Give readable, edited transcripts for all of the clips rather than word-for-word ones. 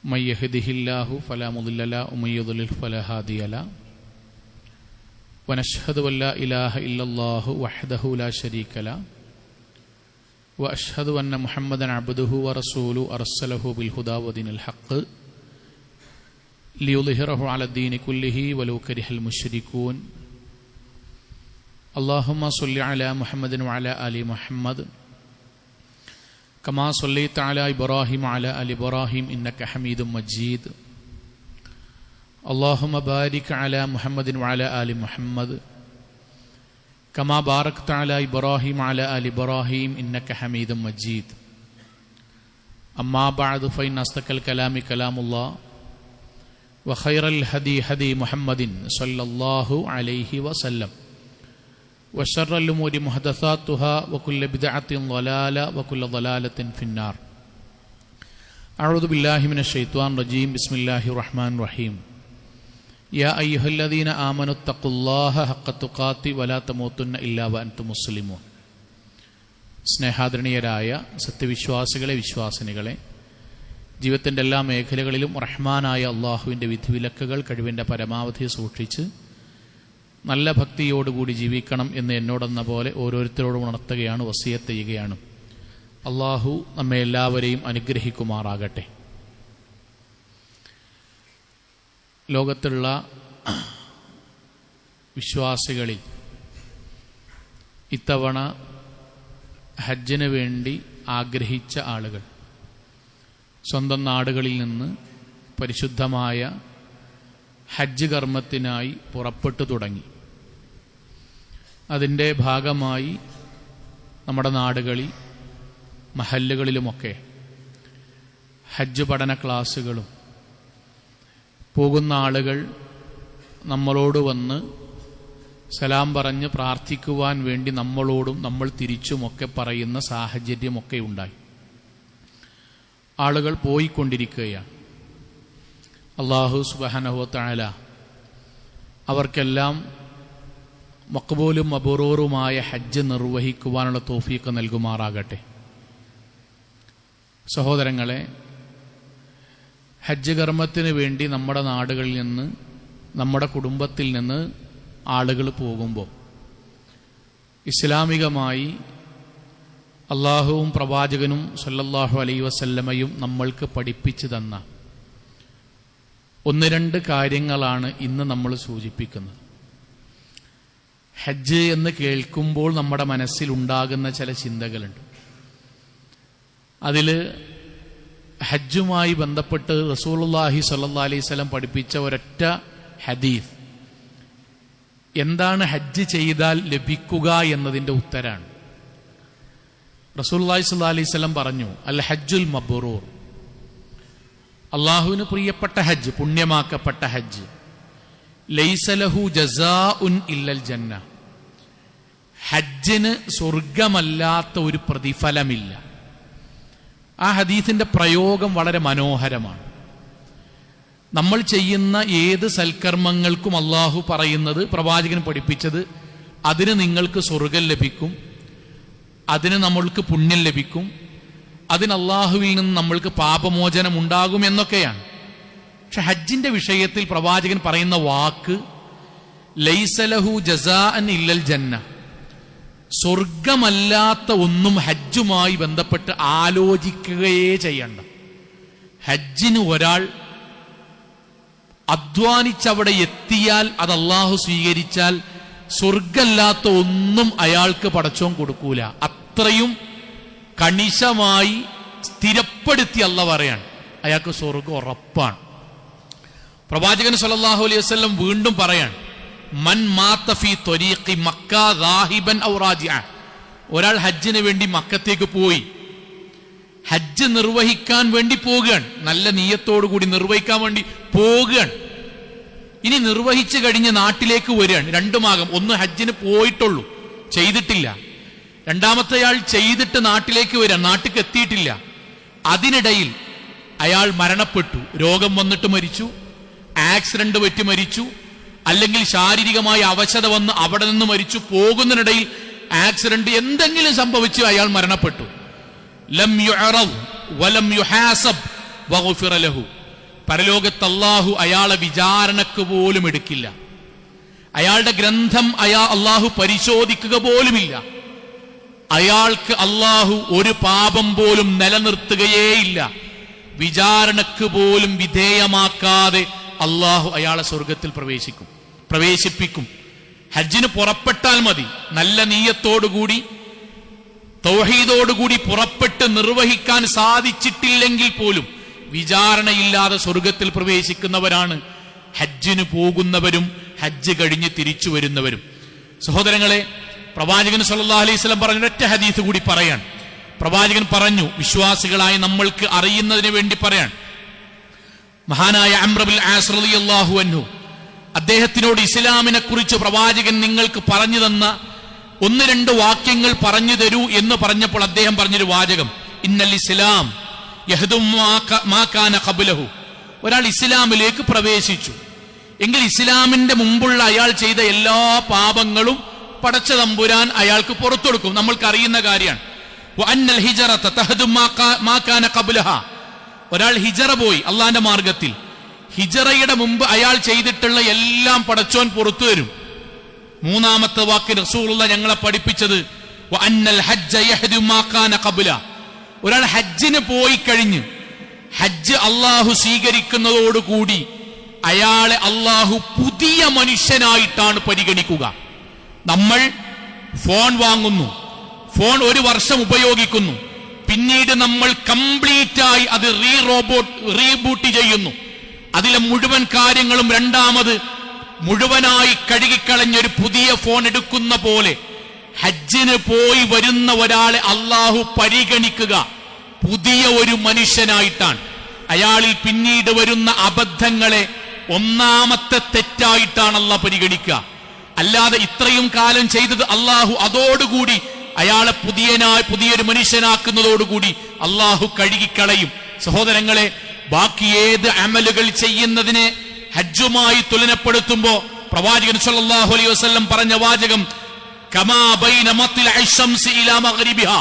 من يهده الله فلا مضل له ومن يضلل فلا هادي له ونشهد أن لا إله إلا الله وحده لا شريك له وأشهد أن محمدا عبده ورسوله أرسله بالهدى ودين الحق ليظهره على الدين كله ولو كره المشركون اللهم صل على محمد وعلى آل محمد كما صليت على إبراهيم وعلى آل إبراهيم إنك حميد مجيد اللهم بارك على محمد وعلى آل محمد كما باركت على إبراهيم وعلى آل إبراهيم إنك حميد مجيد أما بعد فإن أصدق الكلام كلام الله وخير الهدي هدي محمد صلى الله عليه وسلم وشر الأمور محدثاتها وكل بدعة ضلالة وكل ضلالة في النار أعوذ بالله من الشيطان الرجيم بسم الله الرحمن الرحيم يا أيها الذين آمنوا اتقوا الله حق تقاته ولا تموتن إلا وأنتم مسلمون സ്നേഹാദരണീയരായ സത്യവിശ്വാസികളെ വിശ്വാസിനികളെ, ജീവിതത്തിൻ്റെ എല്ലാ മേഖലകളിലും റഹ്മാനായ അള്ളാഹുവിൻ്റെ വിധിവിലക്കുകൾ കഴിവിൻ്റെ പരമാവധി സൂക്ഷിച്ച് നല്ല ഭക്തിയോടുകൂടി ജീവിക്കണം എന്ന് എന്നോടെന്ന പോലെ ഓരോരുത്തരോടും ഉണർത്തുകയാണ്, വസിയത്ത് ചെയ്യുകയാണ്. അള്ളാഹു നമ്മെ എല്ലാവരെയും അനുഗ്രഹിക്കുമാറാകട്ടെ. ലോകത്തുള്ള വിശ്വാസികളിൽ ഇത്തവണ ഹജ്ജിന് വേണ്ടി ആഗ്രഹിച്ച ആളുകൾ സ്വന്തം നാടുകളിൽ നിന്ന് പരിശുദ്ധമായ ഹജ്ജ് കർമ്മത്തിനായി പുറപ്പെട്ടു തുടങ്ങി. അതിൻ്റെ ഭാഗമായി നമ്മുടെ നാടുകളിൽ മഹല്ലുകളിലുമൊക്കെ ഹജ്ജ് പഠന ക്ലാസ്സുകളും, പോകുന്ന ആളുകൾ നമ്മളോട് വന്ന് സലാം പറഞ്ഞ് പ്രാർത്ഥിക്കുവാൻ വേണ്ടി നമ്മളോടും നമ്മൾ തിരിച്ചുമൊക്കെ പറയുന്ന സാഹചര്യമൊക്കെ ഉണ്ടായി. ആളുകൾ പോയിക്കൊണ്ടിരിക്കുകയാണ്. അല്ലാഹു സുബ്ഹാനഹു വ തആല അവർക്കെല്ലാം മഖ്ബൂലും മബ്റൂറുമായ ഹജ്ജ് നിർവഹിക്കുവാനുള്ള തൗഫീഖ് നൽകുമാറാകട്ടെ. സഹോദരങ്ങളെ, ഹജ്ജ് കർമ്മത്തിന് വേണ്ടി നമ്മുടെ നാടുകളിൽ നിന്ന്, നമ്മുടെ കുടുംബത്തിൽ നിന്ന് ആളുകൾ പോകുമ്പോൾ ഇസ്ലാമികമായി അള്ളാഹുവും പ്രവാചകനും സല്ലല്ലാഹു അലൈഹി വസല്ലമയും നമ്മൾക്ക് പഠിപ്പിച്ചു തന്ന ഒന്ന് രണ്ട് കാര്യങ്ങളാണ് ഇന്ന് നമ്മൾ സൂചിപ്പിക്കുന്നത്. ഹജ്ജ് എന്ന് കേൾക്കുമ്പോൾ നമ്മുടെ മനസ്സിൽ ഉണ്ടാകുന്ന ചില ചിന്തകളുണ്ട്. അതിൽ ഹജ്ജുമായി ബന്ധപ്പെട്ട് റസൂലുള്ളാഹി സ്വല്ലല്ലാഹു അലൈഹി വസല്ലം പഠിപ്പിച്ച ഒരൊറ്റ ഹദീസ്, എന്താണ് ഹജ്ജ് ചെയ്താൽ ലഭിക്കുക എന്നതിൻ്റെ ഉത്തരാണ്. റസൂലുള്ളാഹി സ്വല്ലല്ലാഹു അലൈഹി വസല്ലം പറഞ്ഞു, അൽ ഹജ്ജുൽ മബ്റൂർ, അള്ളാഹുവിന് പ്രിയപ്പെട്ട ഹജ്ജ്, പുണ്യമാക്കപ്പെട്ട ഹജ്ജ്, ലൈസ ലഹു ജസാഉൻ ഇല്ലൽ ജന്ന, ഹജ്ജിന് സ്വർഗമല്ലാത്ത ഒരു പ്രതിഫലമില്ല. ആ ഹദീസിന്റെ പ്രയോഗം വളരെ മനോഹരമാണ്. നമ്മൾ ചെയ്യുന്ന ഏത് സൽക്കർമ്മങ്ങൾക്കും അള്ളാഹു പറയുന്നത്, പ്രവാചകൻ പഠിപ്പിച്ചത്, അതിന് നിങ്ങൾക്ക് സ്വർഗം ലഭിക്കും, അതിന് നമ്മൾക്ക് പുണ്യം ലഭിക്കും, അതിന് അള്ളാഹുവിൽ നിന്ന് നമ്മൾക്ക് പാപമോചനം ഉണ്ടാകും എന്നൊക്കെയാണ്. പക്ഷെ ഹജ്ജിന്റെ വിഷയത്തിൽ പ്രവാചകൻ പറയുന്ന വാക്ക് ലൈസ ലഹു ജസാഅൻ ഇല്ലൽ ജന്ന, സ്വർഗമല്ലാത്ത ഒന്നും ഹജ്ജുമായി ബന്ധപ്പെട്ട് ആലോചിക്കുകയേ ചെയ്യണ്ട. ഹജ്ജിന് ഒരാൾ അധ്വാനിച്ചവിടെ എത്തിയാൽ അത് അള്ളാഹു സ്വീകരിച്ചാൽ സ്വർഗമല്ലാത്ത ഒന്നും അയാൾക്ക് പടച്ചോൻ കൊടുക്കൂല. അത്രയും കണിശമായി സ്ഥിരപ്പെടുത്തി അല്ലാഹു പറയാണ്, അയാൾക്ക് സ്വർഗം ഉറപ്പാണ്. പ്രവാചകൻ സല്ലല്ലാഹു അലൈഹി വസല്ലം വീണ്ടും പറയാണ്, മൻ മാത ഫീ ത്വരീഖി മക്ക ദാഹിബൻ ഔ റാജിഅ, ഒരാൾ ഹജ്ജിന് വേണ്ടി മക്കത്തേക്ക് പോയി, ഹജ്ജ് നിർവഹിക്കാൻ വേണ്ടി പോകുകയാണ്, നല്ല നിയ്യത്തോടു കൂടി നിർവഹിക്കാൻ വേണ്ടി പോകുകയാണ്. ഇനി നിർവഹിച്ചു കഴിഞ്ഞ് നാട്ടിലേക്ക് വരികയാണ്. രണ്ടുമാകും, ഒന്ന് ഹജ്ജിന് പോയിട്ടുള്ളൂ, ചെയ്തിട്ടില്ല. രണ്ടാമത്തെ ആൾ ചെയ്തിട്ട് നാട്ടിലേക്ക് വരിക, നാട്ടിലേക്ക് എത്തിയിട്ടില്ല. അതിനിടയിൽ അയാൾ മരണപ്പെട്ടു, രോഗം വന്നിട്ട് മരിച്ചു, ആക്സിഡന്റ് പറ്റി മരിച്ചു, അല്ലെങ്കിൽ ശാരീരികമായ അവശത വന്ന് അവിടെ നിന്ന് മരിച്ചു. പോകുന്നതിനിടയിൽ ആക്സിഡന്റ് എന്തെങ്കിലും സംഭവിച്ചു അയാൾ മരണപ്പെട്ടു. ലം യുഅറദ് വലം യുഹാസബ് വഗുഫിറ ലഹു, പരലോകത്ത് അള്ളാഹു അയാളെ വിചാരണക്ക് പോലും എടുക്കില്ല. അയാളുടെ ഗ്രന്ഥം അള്ളാഹു പരിശോധിക്കുക പോലുമില്ല. അയാൾക്ക് അള്ളാഹു ഒരു പാപം പോലും നിലനിർത്തുകയേയില്ല. വിചാരണക്ക് പോലും വിധേയമാക്കാതെ അള്ളാഹു അയാളെ സ്വർഗത്തിൽ പ്രവേശിപ്പിക്കും. ഹജ്ജിന് പുറപ്പെട്ടാൽ മതി. നല്ല നീയത്തോടുകൂടി തൗഹീദോടുകൂടി പുറപ്പെട്ട് നിർവഹിക്കാൻ സാധിച്ചിട്ടില്ലെങ്കിൽ പോലും വിചാരണയില്ലാതെ സ്വർഗത്തിൽ പ്രവേശിക്കുന്നവരാണ് ഹജ്ജിന് പോകുന്നവരും ഹജ്ജ് കഴിഞ്ഞ് തിരിച്ചു വരുന്നവരും. സഹോദരങ്ങളെ, പ്രവാചകൻ സല്ലല്ലാഹു അലൈഹി വസല്ലം പറഞ്ഞ ഒറ്റ ഹദീസ് കൂടി പറയാൻ. പ്രവാചകൻ പറഞ്ഞു, വിശ്വാസികളായ നമ്മൾക്ക് അറിയുന്നതിന് വേണ്ടി പറയാൻ. മഹാനായ അംർ ഇബ്നുൽ ആസ് റളിയല്ലാഹു അൻഹു അദ്ദേഹത്തിനോട് ഇസ്ലാമിനെ കുറിച്ച് പ്രവാചകൻ നിങ്ങൾക്ക് പറഞ്ഞു തന്ന 1-2 വാക്യങ്ങൾ പറഞ്ഞു തരൂ എന്ന് പറഞ്ഞപ്പോൾ അദ്ദേഹം പറഞ്ഞൊരു വാചകം, ഇന്നൽ ഇസ്ലാം യഹ്ദും മാ കാന ഖബ്ലഹു. ഒരാൾ ഇസ്ലാമിലേക്ക് പ്രവേശിച്ചു എങ്കിൽ ഇസ്ലാമിന്റെ മുമ്പുള്ള അയാൾ ചെയ്ത എല്ലാ പാപങ്ങളും പടച്ച തമ്പുരാൻ അയാൾക്ക് പുറത്തു കൊടുക്കും. നമ്മൾക്കറിയുന്ന കാര്യമാണ്. വഅന്നൽ ഹിജ്റത തഹ്ദും മാ കാന ഖബ്ലഹാ. ഒരാൾ ഹിജറ പോയി അള്ളാന്റെ മാർഗത്തിൽ, ഹിജറയുടെ മുമ്പ് അയാൾ ചെയ്തിട്ടുള്ള എല്ലാം പടച്ചോൻ പുറത്തു തരും. 3-ാമത്തെ വാക്ക് റസൂലുള്ളാഹി ഞങ്ങളെ പഠിപ്പിച്ചത് വഅന്നൽ ഹജ്ജ യഹ്ദും മാ കാന ഖബ്ല. ഒരാൾ ഹജ്ജിന് പോയി കഴിഞ്ഞ് ഹജ്ജ് അള്ളാഹു സ്വീകരിക്കുന്നതോടുകൂടി അയാളെ അള്ളാഹു പുതിയ മനുഷ്യനായിട്ടാണ് പരിഗണിക്കുക. നമ്മൾ ഫോൺ വാങ്ങുന്നു, ഫോൺ 1 വർഷം ഉപയോഗിക്കുന്നു, പിന്നീട് നമ്മൾ കംപ്ലീറ്റായി അത് റീബൂട്ട് ചെയ്യുന്നു. അതിലെ മുഴുവൻ കാര്യങ്ങളും രണ്ടാമത് മുഴുവനായി കഴുകിക്കളഞ്ഞൊരു പുതിയ ഫോൺ എടുക്കുന്ന പോലെ ഹജ്ജിന് പോയി വരുന്ന ഒരാളെ അള്ളാഹു പരിഗണിക്കുക പുതിയ ഒരു മനുഷ്യനായിട്ടാണ്. അയാളിൽ പിന്നീട് വരുന്ന അബദ്ധങ്ങളെ 1-ാമത്തെ തെറ്റായിട്ടാണ് അള്ളാഹ് പരിഗണിക്കുക. അല്ലാതെ ഇത്രയും കാലം ചെയ്തത് അള്ളാഹു അതോടുകൂടി അയാളെ പുതിയൊരു മനുഷ്യനാക്കുന്നതോടുകൂടി അള്ളാഹു കഴുകിക്കളയും. സഹോദരങ്ങളെ, ബാക്കി ഏത് അമലുകൾ ചെയ്യുന്നതിനെ ഹജ്ജുമായി തുലനപ്പെടുത്തുമ്പോ പ്രവാചകൻ സല്ലല്ലാഹു അലൈഹി വസല്ലം പറഞ്ഞ വാചകം കമാ ബൈന മത്ലഇ ശംസി ഇലാ മഗ്രിബിഹാ.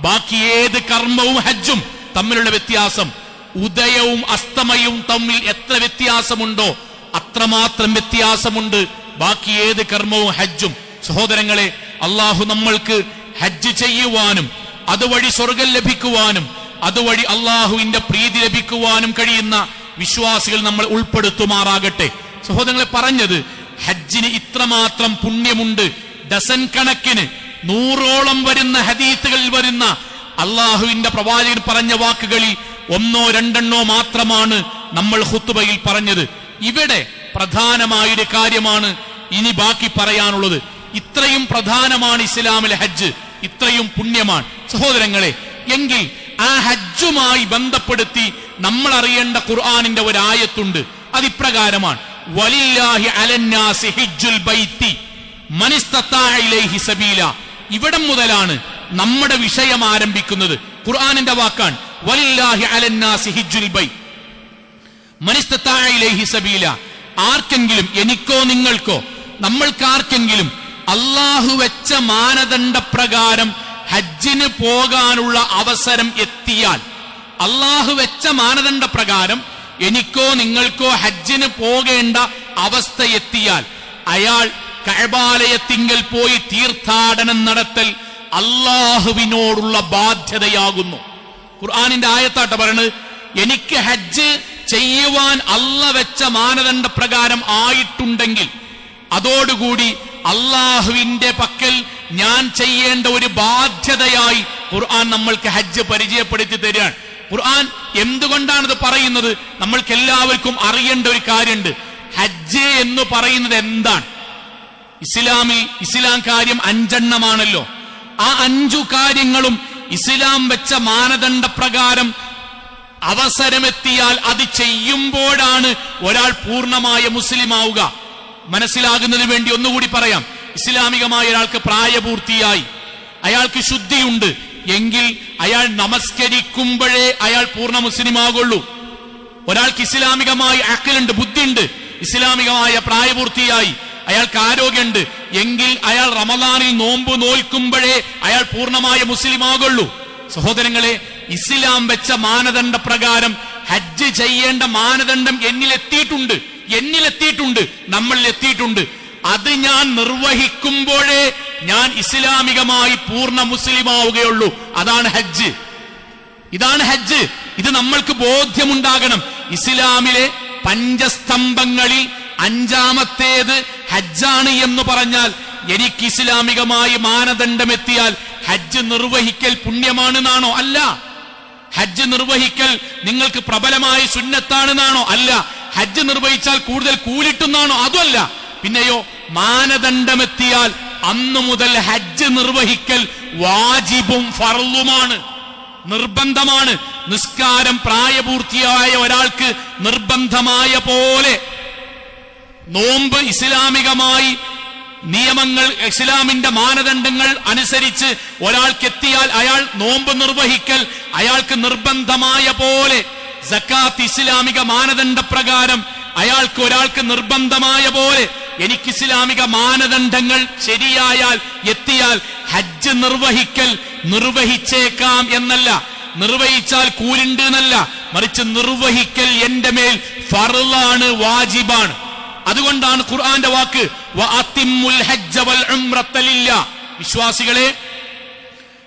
ബാക്കി ഏത് കർമ്മവും ഹജ്ജും തമ്മിലുള്ള വ്യത്യാസം, ഉദയവും അസ്തമയവും തമ്മിൽ എത്ര വ്യത്യാസമുണ്ടോ അത്രമാത്രം വ്യത്യാസമുണ്ട് ബാക്കി ഏത് കർമ്മവും ഹജ്ജും. സഹോദരങ്ങളെ, അള്ളാഹു നമ്മൾക്ക് ഹജ്ജ് ചെയ്യുവാനും അതുവഴി സ്വർഗം ലഭിക്കുവാനും അതുവഴി അള്ളാഹുവിന്റെ പ്രീതി ലഭിക്കുവാനും കഴിയുന്ന വിശ്വാസികൾ നമ്മൾ ഉൾപ്പെടുത്തുമാറാകട്ടെ. സഹോദരങ്ങളെ, പറഞ്ഞത് ഹജ്ജിന് ഇത്രമാത്രം പുണ്യമുണ്ട്. ഡസൻ കണക്കിന് 100ഓളം വരുന്ന ഹദീസുകളിൽ വരുന്ന അള്ളാഹുവിന്റെ പ്രവാചകൻ പറഞ്ഞ വാക്കുകളിൽ 1-2 മാത്രമാണ് നമ്മൾ ഖുത്ബയിൽ പറഞ്ഞത്. ഇവിടെ പ്രധാനമായൊരു കാര്യമാണ് ഇനി ബാക്കി പറയാനുള്ളത്. ഇത്രയും പ്രധാനമാണ് ഇസ്ലാമിലെ ഹജ്ജ്, ഇത്രയും പുണ്യമാണ്. സഹോദരങ്ങളെ, എങ്കിൽ ആ ഹജ്ജുമായി ബന്ധപ്പെടുത്തി നമ്മൾ അറിയേണ്ട ഖുർആനിന്റെ ഒരു ആയത്തുണ്ട്. അതിപ്രകാരമാണ്, വലില്ലാഹി അലന്നാസി ഹിജ്ജുൽ ബൈത്തി മനിസ്തതാഅ ഇലൈഹി സബീല. ഇവിടം മുതലാണ് നമ്മുടെ വിഷയം ആരംഭിക്കുന്നത്. ഖുർആനിന്റെ വാക്കാണ് വലില്ലാഹി അലന്നാസി ഹിജ്ജുൽ ബൈത്ത് മനിസ്തതാഅ ഇലൈഹി സബീല. ആർക്കെങ്കിലും, എനിക്കോ നിങ്ങൾക്കോ നമ്മൾക്കാർക്കെങ്കിലും അള്ളാഹു വെച്ച മാനദണ്ഡപ്രകാരം ഹജ്ജിന് പോകാനുള്ള അവസരം എത്തിയാൽ, അള്ളാഹു വെച്ച മാനദണ്ഡപ്രകാരം എനിക്കോ നിങ്ങൾക്കോ ഹജ്ജിന് പോകേണ്ട അവസ്ഥ എത്തിയാൽ അയാൾ കഅബാലയത്തിങ്കൽ പോയി തീർത്ഥാടനം നടത്തൽ അള്ളാഹുവിനോടുള്ള ബാധ്യതയാകുന്നു. ഖുർആനിന്റെ ആയത്താട്ട പറയുന്നത്, എനിക്ക് ഹജ്ജ് ചെയ്യുവാൻ അള്ളാഹു വെച്ച മാനദണ്ഡപ്രകാരം ആയിട്ടുണ്ടെങ്കിൽ അതോടുകൂടി അള്ളാഹുവിന്റെ പക്കൽ ഞാൻ ചെയ്യേണ്ട ഒരു ബാധ്യതയായി ഖുർആൻ നമ്മൾക്ക് ഹജ്ജ് പരിചയപ്പെടുത്തി തരികയാണ്. ഖുർആൻ എന്തുകൊണ്ടാണിത് പറയുന്നത്? നമ്മൾക്ക് എല്ലാവർക്കും അറിയേണ്ട ഒരു കാര്യമുണ്ട്. ഹജ്ജ് എന്ന് പറയുന്നത് എന്താണ്? ഇസ്ലാം കാര്യം 5 എണ്ണമാണല്ലോ. ആ 5 കാര്യങ്ങളും ഇസ്ലാം വെച്ച മാനദണ്ഡപ്രകാരം അവസരമെത്തിയാൽ അത് ചെയ്യുമ്പോഴാണ് ഒരാൾ പൂർണ്ണമായ മുസ്ലിം ആവുക. മനസ്സിലാകുന്നതിന് വേണ്ടി ഒന്നുകൂടി പറയാം. ഇസ്ലാമികമായ ഒരാൾക്ക് പ്രായപൂർത്തിയായി, അയാൾക്ക് ശുദ്ധിയുണ്ട് എങ്കിൽ അയാൾ നമസ്കരിക്കുമ്പോഴേ അയാൾ പൂർണ്ണ മുസ്ലിം ആകുള്ളൂ. ഒരാൾക്ക് ഇസ്ലാമികമായ അഖലുണ്ട്, ബുദ്ധിയുണ്ട്, ഇസ്ലാമികമായ പ്രായപൂർത്തിയായി, അയാൾക്ക് ആരോഗ്യമുണ്ട് എങ്കിൽ അയാൾ റമദാനിൽ നോമ്പ് നോൽക്കുമ്പോഴേ അയാൾ പൂർണ്ണമായ മുസ്ലിം ആകുള്ളൂ. സഹോദരങ്ങളെ, ഇസ്ലാം വെച്ച മാനദണ്ഡ പ്രകാരം ഹജ്ജ് ചെയ്യേണ്ട മാനദണ്ഡം എന്നിലെത്തിയിട്ടുണ്ട്, നമ്മളിൽ എത്തിയിട്ടുണ്ട്. അത് ഞാൻ നിർവഹിക്കുമ്പോഴേ ഞാൻ ഇസ്ലാമികമായി പൂർണ്ണ മുസ്ലിമാവുകയുള്ളൂ. അതാണ് ഹജ്ജ്. ഇതാണ് ഹജ്ജ്. ഇത് നമ്മൾക്ക് ബോധ്യമുണ്ടാകണം. ഇസ്ലാമിലെ പഞ്ചസ്തംഭങ്ങളിൽ അഞ്ചാമത്തേത് ഹജ്ജാണ് എന്ന് പറഞ്ഞാൽ എനിക്ക് ഇസ്ലാമികമായി മാനദണ്ഡമെത്തിയാൽ ഹജ്ജ് നിർവഹിക്കൽ പുണ്യമാണെന്നാണോ? അല്ല. ഹജ്ജ് നിർവഹിക്കൽ നിങ്ങൾക്ക് പ്രബലമായ സുന്നത്താണെന്നാണോ? അല്ല. ഹജ്ജ് നിർവഹിച്ചാൽ കൂടുതൽ കൂലിട്ടുന്നാണോ? അതുമല്ല. പിന്നെയോ മാനദണ്ഡമെത്തിയാൽ അന്നു മുതൽ ഹജ്ജ് നിർവഹിക്കൽ വാജിബും ഫർളുമാണ്, നിർബന്ധമാണ്. നിസ്കാരം പ്രായപൂർത്തിയായ ഒരാൾക്ക് നിർബന്ധമായ പോലെ, നോമ്പ് ഇസ്ലാമികമായി നിയമങ്ങൾ ഇസ്ലാമിന്റെ മാനദണ്ഡങ്ങൾ അനുസരിച്ച് ഒരാൾക്കെത്തിയാൽ അയാൾ നോമ്പ് നിർവഹിക്കൽ അയാൾക്ക് നിർബന്ധമായ പോലെ, സക്കാത്ത് ഇസ്ലാമിക മാനദണ്ഡ പ്രകാരം ഒരാൾക്ക് നിർബന്ധമായ പോലെ, എനിക്ക് ഇസ്ലാമിക മാനദണ്ഡങ്ങൾ ശരിയായാൽ എത്തിയാൽ ഹജ്ജ് നിർവഹിച്ചേക്കാം എന്നല്ല, നിർവഹിച്ചാൽ കൂലുണ്ട് എന്നല്ല, മറിച്ച് നിർവഹിക്കൽ എന്റെ മേൽ ഫർളാണ്, വാജിബാണ്. അതുകൊണ്ടാണ് ഖുർആന്റെ വാക്ക് വഅത്തിമ്മുൽ ഹജ്ജ വൽ ഉംറത ലില്ലാഹ്. വിശ്വാസികളെ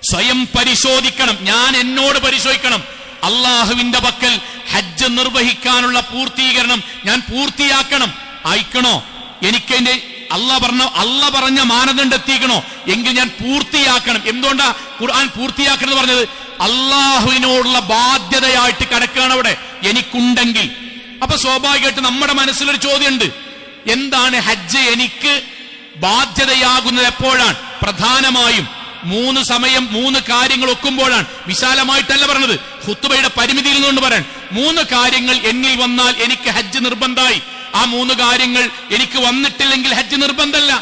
സ്വയം പരിശോധിക്കണം, ഞാൻ എന്നോട് പരിശോധിക്കണം. അള്ളാഹുവിന്റെ പക്കൽ ഹജ്ജ് നിർവഹിക്കാനുള്ള പൂർത്തീകരണം ഞാൻ പൂർത്തിയാക്കണം. അയക്കണോ? എനിക്ക് എന്റെ അള്ള പറഞ്ഞ മാനദണ്ഡം എത്തിക്കണോ? എങ്കിൽ ഞാൻ പൂർത്തിയാക്കണം. എന്തുകൊണ്ടാ ഖുർആൻ പൂർത്തിയാക്കണം എന്ന് പറഞ്ഞത്? അള്ളാഹുവിനോടുള്ള ബാധ്യതയായിട്ട് കിടക്കുകയാണ് അവിടെ എനിക്കുണ്ടെങ്കിൽ. അപ്പൊ സ്വാഭാവികമായിട്ട് നമ്മുടെ മനസ്സിലൊരു ചോദ്യമുണ്ട്, എന്താണ് ഹജ്ജ് എനിക്ക് ബാധ്യതയാകുന്നത് എപ്പോഴാണ്? പ്രധാനമായും 3 സമയം 3 കാര്യങ്ങൾ ഒക്കുമ്പോഴാണ്. വിശാലമായിട്ടല്ല പറഞ്ഞത്, ഖുത്ബയുടെ പരിമിതിയിൽ നിന്നുകൊണ്ട് പറയാൻ. 3 കാര്യങ്ങൾ എന്നിൽ വന്നാൽ എനിക്ക് ഹജ്ജ് നിർബന്ധമായി. ആ 3 കാര്യങ്ങൾ എനിക്ക് വന്നിട്ടില്ലെങ്കിൽ ഹജ്ജ് നിർബന്ധമല്ല.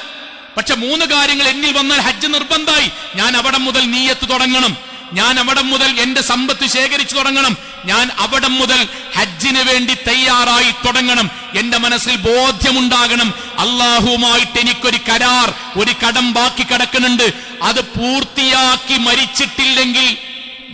പക്ഷെ 3 കാര്യങ്ങൾ എന്നിൽ വന്നാൽ ഹജ്ജ് നിർബന്ധമായി. ഞാൻ അവിടെ മുതൽ നീയത്ത് തുടങ്ങണം, ഞാൻ അവിടെ മുതൽ എന്റെ സമ്പത്ത് ശേഖരിച്ചു തുടങ്ങണം, ഞാൻ അവിടെ മുതൽ ഹജ്ജിന് വേണ്ടി തയ്യാറായി തുടങ്ങണം. എന്റെ മനസ്സിൽ ബോധ്യമുണ്ടാകണം, അള്ളാഹുവുമായിട്ട് എനിക്കൊരു കരാർ, ഒരു കടം ബാക്കി കിടക്കുന്നുണ്ട്. അത് പൂർത്തിയാക്കി മരിച്ചിട്ടില്ലെങ്കിൽ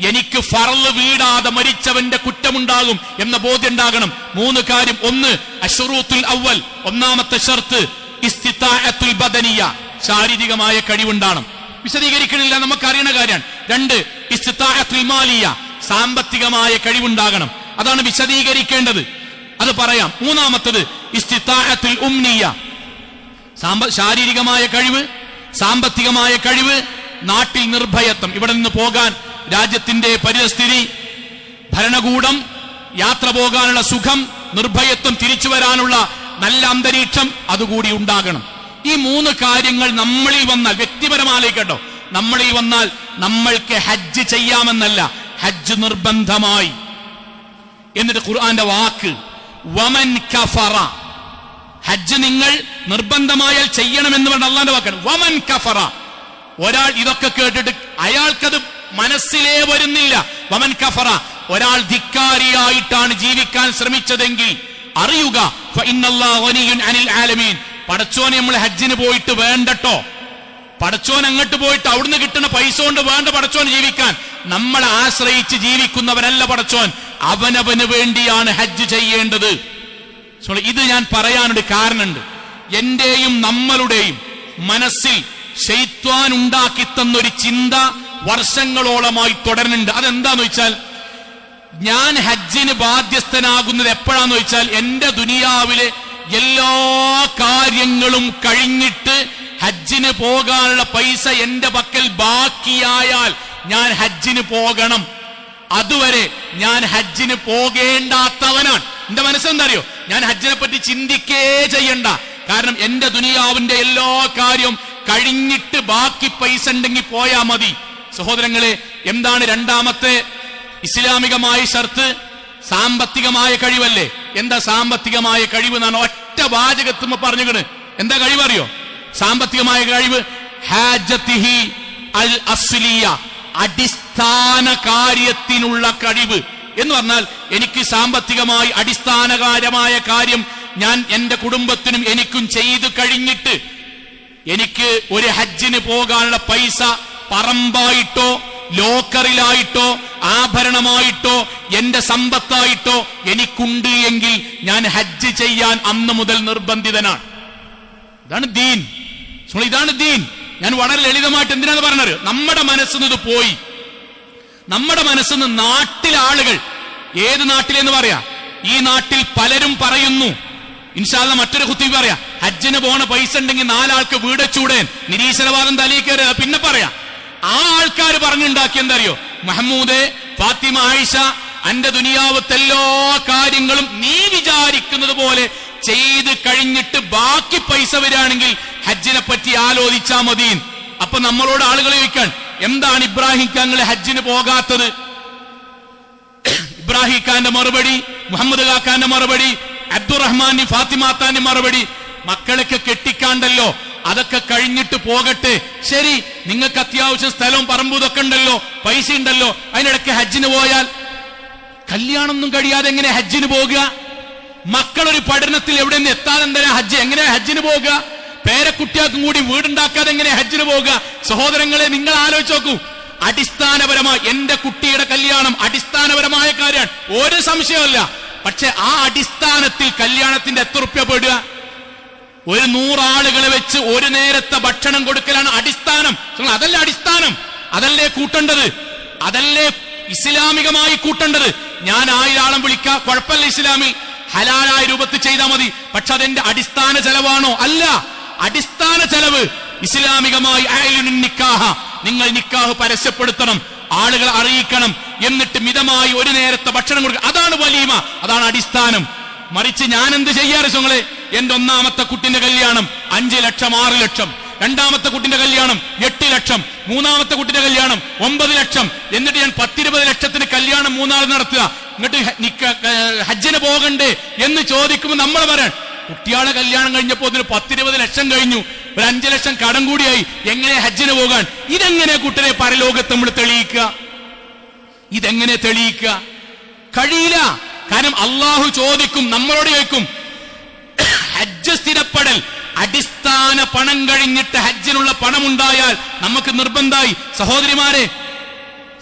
എനിക്ക് ഫർള് വീടാതെ മരിച്ചവന്റെ കുറ്റമുണ്ടാകും എന്ന ബോധ്യം ഉണ്ടാകണം. 3 കാര്യം. 1 അശ്റൂത്തുൽ അവൽ, ഒന്നാമത്തെ ഷർത്ത് ഇസ്തിതാഅത്തുൽ ബദനിയ, ശാരീരികമായ കഴിവുണ്ടാകണം. വിശദീകരിക്കണില്ല, നമുക്കറിയണ കാര്യമാണ്. 2 ഇസ്തിതാഅത്തുൽ മാലിയ, സാമ്പത്തികമായ കഴിവുണ്ടാകണം. അതാണ് വിശദീകരിക്കേണ്ടത്, അത് പറയാം. 3ാമത്തത് ഇസ്തിതാഅത്തുൽ ഉംനിയ, ശാരീരികമായ കഴിവ്, സാമ്പത്തികമായ കഴിവ്, നാട്ടിൽ നിർഭയത്വം, ഇവിടെ നിന്ന് പോകാൻ രാജ്യത്തിന്റെ പരിസ്ഥിതി, ഭരണകൂടം, യാത്ര പോകാനുള്ള സുഖം, നിർഭയത്വം, തിരിച്ചു വരാനുള്ള നല്ല അന്തരീക്ഷം അതുകൂടി ഉണ്ടാകണം. ഈ 3 കാര്യങ്ങൾ നമ്മളിൽ വന്നാൽ, വ്യക്തിപരമാലേക്കട്ടോ, നമ്മളിൽ വന്നാൽ നമ്മൾക്ക് ഹജ്ജ് ചെയ്യാമെന്നല്ല, ഹജ്ജ് നിർബന്ധമായി. എന്നിട്ട് ഖുർആന്റെ വാക്ക് വമൻ കഫറ, ഹജ്ജ് നിങ്ങൾ നിർബന്ധമായാൽ ചെയ്യണമെന്ന് പറഞ്ഞ അള്ളാന്റെ വാക്കാണ്. വമൻ കഫറ, ഒരാൾ ഇതൊക്കെ കേട്ടിട്ട് അയാൾക്കത് മനസ്സിലേ വരുന്നില്ല. വമൻ കഫറ, ഒരാൾ ധിക്കാരിയായിട്ടാണ് ജീവിക്കാൻ ശ്രമിച്ചതെങ്കിൽ അറിയുക ഫഇന്നല്ലാഹു ഗനിയ്യുൻ അനിൽ ആലമീൻ, പടച്ചോനെ നമ്മൾ ഹജ്ജിന് പോയിട്ട് വേണ്ടട്ടോ, പടച്ചോൻ അങ്ങോട്ട് പോയിട്ട് അവിടുന്ന് കിട്ടുന്ന പൈസ കൊണ്ട് വേണ്ട പടച്ചോൻ ജീവിക്കാൻ. നമ്മളെ ആശ്രയിച്ച് ജീവിക്കുന്നവരല്ല പടച്ചോൻ, അവനവന് വേണ്ടിയാണ് ഹജ്ജ് ചെയ്യേണ്ടത്. ഇത് ഞാൻ പറയാനൊരു കാരണമുണ്ട്. എന്റെയും നമ്മളുടെയും മനസ്സിൽ ശൈത്വാൻ ഉണ്ടാക്കി തന്നൊരു ചിന്ത വർഷങ്ങളോളമായി തുടരുന്നുണ്ട്. അതെന്താന്ന് വെച്ചാൽ, ഞാൻ ഹജ്ജിന് ബാധ്യസ്ഥനാകുന്നത് എപ്പോഴാന്ന് വെച്ചാൽ, എന്റെ ദുനിയാവിലെ എല്ലാ കാര്യങ്ങളും കഴിഞ്ഞിട്ട് ഹജ്ജിന് പോകാനുള്ള പൈസ എന്റെ പക്കൽ ബാക്കിയായാൽ ഞാൻ ഹജ്ജിന് പോകണം. അതുവരെ ഞാൻ ഹജ്ജിന് പോകേണ്ടാത്തവനാണ്. എന്റെ മനസ്സെന്താ അറിയോ? ഞാൻ ഹജ്ജിനെ പറ്റി ചിന്തിക്കേ ചെയ്യണ്ട. കാരണം എന്റെ ദുനിയാവിന്റെ എല്ലാ കാര്യവും കഴിഞ്ഞിട്ട് ബാക്കി പൈസ ഉണ്ടെങ്കിൽ പോയാ മതി. സഹോദരങ്ങളെ, എന്താണ് 2ാമത്തെ ഇസ്ലാമികമായ ഷർത്ത്? സാമ്പത്തികമായ കഴിവല്ലേ? എന്താ സാമ്പത്തികമായ കഴിവ് എന്നാണ് ഒറ്റ വാചകത്തുമ്പ പറഞ്ഞുകണ്. എന്താ കഴിവറിയോ? സാമ്പത്തികമായ കഴിവ് ഹാജത്തിഹി അൽ അസ്ലിയ, അടിസ്ഥാന കാര്യത്തിനുള്ള കഴിവ് എന്ന് പറഞ്ഞാൽ, എനിക്ക് സാമ്പത്തികമായി അടിസ്ഥാനകാരമായ കാര്യം ഞാൻ എന്റെ കുടുംബത്തിനും എനിക്കും ചെയ്തു കഴിഞ്ഞിട്ട് എനിക്ക് ഒരു ഹജ്ജിന് പോകാനുള്ള പൈസ പറമ്പായിട്ടോ ലോക്കറിലായിട്ടോ ആഭരണമായിട്ടോ എന്റെ സമ്പത്തായിട്ടോ എനിക്കുണ്ട് എങ്കിൽ ഞാൻ ഹജ്ജ് ചെയ്യാൻ അന്ന് മുതൽ നിർബന്ധിതനാണ്. ഇതാണ് ദീൻ. ഇതാണ് ദീൻ. ഞാൻ വളരെ ലളിതമായിട്ട് എന്തിനാണ് പറഞ്ഞത്? നമ്മുടെ മനസ്സിൽ ഇത് പോയി. നമ്മുടെ മനസ്സിൽ നിന്ന് നാട്ടിലെ ആളുകൾ, ഏത് നാട്ടിലെന്ന് പറയാ, ഈ നാട്ടിൽ പലരും പറയുന്നു, ഇൻഷാ അല്ലാഹ് മറ്റൊരു ഖുത്ബ പറയാ, ഹജ്ജിന് പോണ പൈസ ഉണ്ടെങ്കിൽ 4 ആൾക്ക് വീടച്ചൂടേൻ, നിരീശ്വരവാദം തലയിൽ കയറി പിന്നെ പറയാ. ആ ആൾക്കാർ പറഞ്ഞുണ്ടാക്കി എന്താ അറിയോ? മഹമ്മൂദേ, ഫാത്തിമ, ആയിഷ, അന്റെ ദുനിയാവത്തെ എല്ലാ കാര്യങ്ങളും നീ വിചാരിക്കുന്നത് പോലെ ചെയ്ത് കഴിഞ്ഞിട്ട് ബാക്കി പൈസ വരികയാണെങ്കിൽ ഹജ്ജിനെ പറ്റി ആലോചിച്ചാ മതി. അപ്പൊ നമ്മളോട് ആളുകൾ ചോദിക്കാൻ, എന്താണ് ഇബ്രാഹിം ഖാൻ ഹജ്ജിന് പോകാത്തത്? ഇബ്രാഹിം ഖാന്റെ മറുപടി, മുഹമ്മദ് ഖാന്റെ മറുപടി, അബ്ദുറഹ്മാൻ ഫാത്തിമാത്താന്റെ മറുപടി, മക്കളൊക്കെ കെട്ടിക്കാണ്ടല്ലോ, അതൊക്കെ കഴിഞ്ഞിട്ട് പോകട്ടെ. ശരി, നിങ്ങൾക്ക് അത്യാവശ്യം സ്ഥലവും പറമ്പും ഇതൊക്കെ ഉണ്ടല്ലോ, പൈസ ഉണ്ടല്ലോ, അതിനിടയ്ക്ക് ഹജ്ജിന് പോയാൽ കല്യാണമൊന്നും കഴിയാതെ എങ്ങനെ ഹജ്ജിന് പോകുക? മക്കളൊരു പഠനത്തിൽ എവിടെ നിന്ന് എത്താതെ എന്തിനാ ഹജ്ജ്? എങ്ങനെയാ ഹജ്ജിന് പോകുക? പേരക്കുട്ടിയാക്കും കൂടി വീടുണ്ടാക്കാതെ എങ്ങനെ ഹജ്ജിന് പോകുക? സഹോദരങ്ങളെ, നിങ്ങൾ ആലോചിച്ച് നോക്കൂ. അടിസ്ഥാനപരമായി എന്റെ കുട്ടിയുടെ കല്യാണം അടിസ്ഥാനപരമായ കാര്യമാണ്, ഒരു സംശയമല്ല. പക്ഷെ ആ അടിസ്ഥാനത്തിൽ കല്യാണത്തിന്റെ എത്ര റുപ്യ പെടുക? ഒരു 100 ആളുകളെ വെച്ച് ഒരു നേരത്തെ ഭക്ഷണം കൊടുക്കലാണ് അടിസ്ഥാനം. അതല്ലേ അടിസ്ഥാനം? അതല്ലേ കൂട്ടേണ്ടത്? അതല്ലേ ഇസ്ലാമികമായി കൂട്ടേണ്ടത്? ഞാൻ 1000 ആളെ വിളിക്കാം, കുഴപ്പമില്ല, ഇസ്ലാമിൽ ഹലാലായ രൂപത്തിൽ ചെയ്താൽ മതി. പക്ഷെ അതെന്റെ അടിസ്ഥാന ചെലവാണോ? അല്ല. അടിസ്ഥാന ചെലവ് ഇസ്ലാമികമായി നിക്കാഹ, നിങ്ങൾ നിക്കാഹ് പരസ്യപ്പെടുത്തണം, ആളുകൾ അറിയിക്കണം, എന്നിട്ട് മിതമായി ഒരു നേരത്തെ ഭക്ഷണം കൊടുക്കുക. അതാണ് വലീമ, അതാണ് അടിസ്ഥാനം. മറിച്ച് ഞാൻ എന്ത് ചെയ്യാറ് സുങ്ങളെ? എന്റെ 1ാമത്തെ കുട്ടിന്റെ കല്യാണം 5 ലക്ഷം 6 ലക്ഷം, 2ാമത്തെ കുട്ടിന്റെ കല്യാണം 8 ലക്ഷം, 3ാമത്തെ കുട്ടിന്റെ കല്യാണം 9 ലക്ഷം, എന്നിട്ട് ഞാൻ 10-20 ലക്ഷത്തിന് കല്യാണം 3 നാൾ നടത്തുക. എന്നിട്ട് ഹജ്ജിന് പോകണ്ടേ എന്ന് ചോദിക്കുമ്പോൾ നമ്മൾ പറയാൻ, കുട്ടിയാളെ കല്യാണം കഴിഞ്ഞപ്പോ 10-20 ലക്ഷം കഴിഞ്ഞു, ഒരു 5 ലക്ഷം കടം കൂടിയായി, എങ്ങനെ ഹജ്ജിന് പോകാൻ? ഇതെങ്ങനെ കുട്ടരെ പരലോകത്ത് നമ്മൾ തെളിയിക്കുക? ഇതെങ്ങനെ തെളിയിക്കുക? കഴിയില്ല. കാരണം അള്ളാഹു ചോദിക്കും, നമ്മളോട് ചോദിക്കും, ഹജ്ജ് സ്ഥിരപ്പെടൽ, അടിസ്ഥാന പണം കഴിഞ്ഞിട്ട് ഹജ്ജിനുള്ള പണം ഉണ്ടായാൽ നമുക്ക് നിർബന്ധമായി.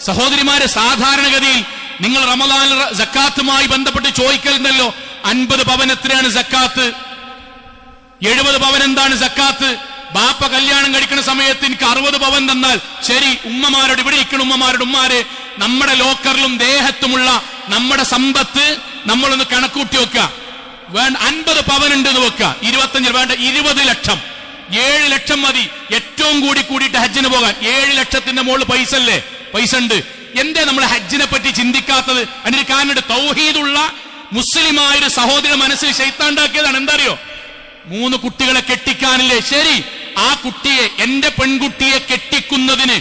സഹോദരിമാരെ, സാധാരണഗതിയിൽ നിങ്ങൾ റമദാൻ സക്കാത്തുമായി ബന്ധപ്പെട്ട് ചോദിക്കലുണ്ടല്ലോ, 50 പവൻ എത്രയാണ് സക്കാത്ത്? 70 പവൻ എന്താണ് സക്കാത്ത്? ബാപ്പ കല്യാണം കഴിക്കുന്ന സമയത്ത് എനിക്ക് 60 പവൻ തന്നാൽ ശരി. ഉമ്മമാരോട്, ഇവിടെ ഇരിക്കുന്ന ഉമ്മമാരുടെ ഉമ്മാരെ, നമ്മുടെ ലോക്കറിലും ദേഹത്തുമുള്ള നമ്മുടെ സമ്പത്ത് നമ്മളൊന്ന് കണക്കൂട്ടി വെക്കുക. വേണ്ട 50 പവൻ ഉണ്ട് എന്ന് വെക്കുക, 25 വേണ്ട 20 ലക്ഷം, 7 ലക്ഷം മതി ഏറ്റവും കൂടിയിട്ട് ഹജ്ജിന് പോകാൻ. 7 ലക്ഷത്തിന്റെ മുകളിൽ പൈസ ഉണ്ട്. എന്തേ നമ്മൾ ഹജ്ജിനെ പറ്റി ചിന്തിക്കാത്തത്? അതിന് കാരണം തൗഹീദുള്ള മുസ്ലിമായൊരു സഹോദര മനസ്സിൽ ശൈത്താണ്ടാക്കിയതാണ്. എന്താ അറിയോ? 3 കുട്ടികളെ കെട്ടിക്കാനില്ലേ? ശരി, ആ കുട്ടിയെ, എന്റെ പെൺകുട്ടിയെ കെട്ടിക്കുന്നതിന്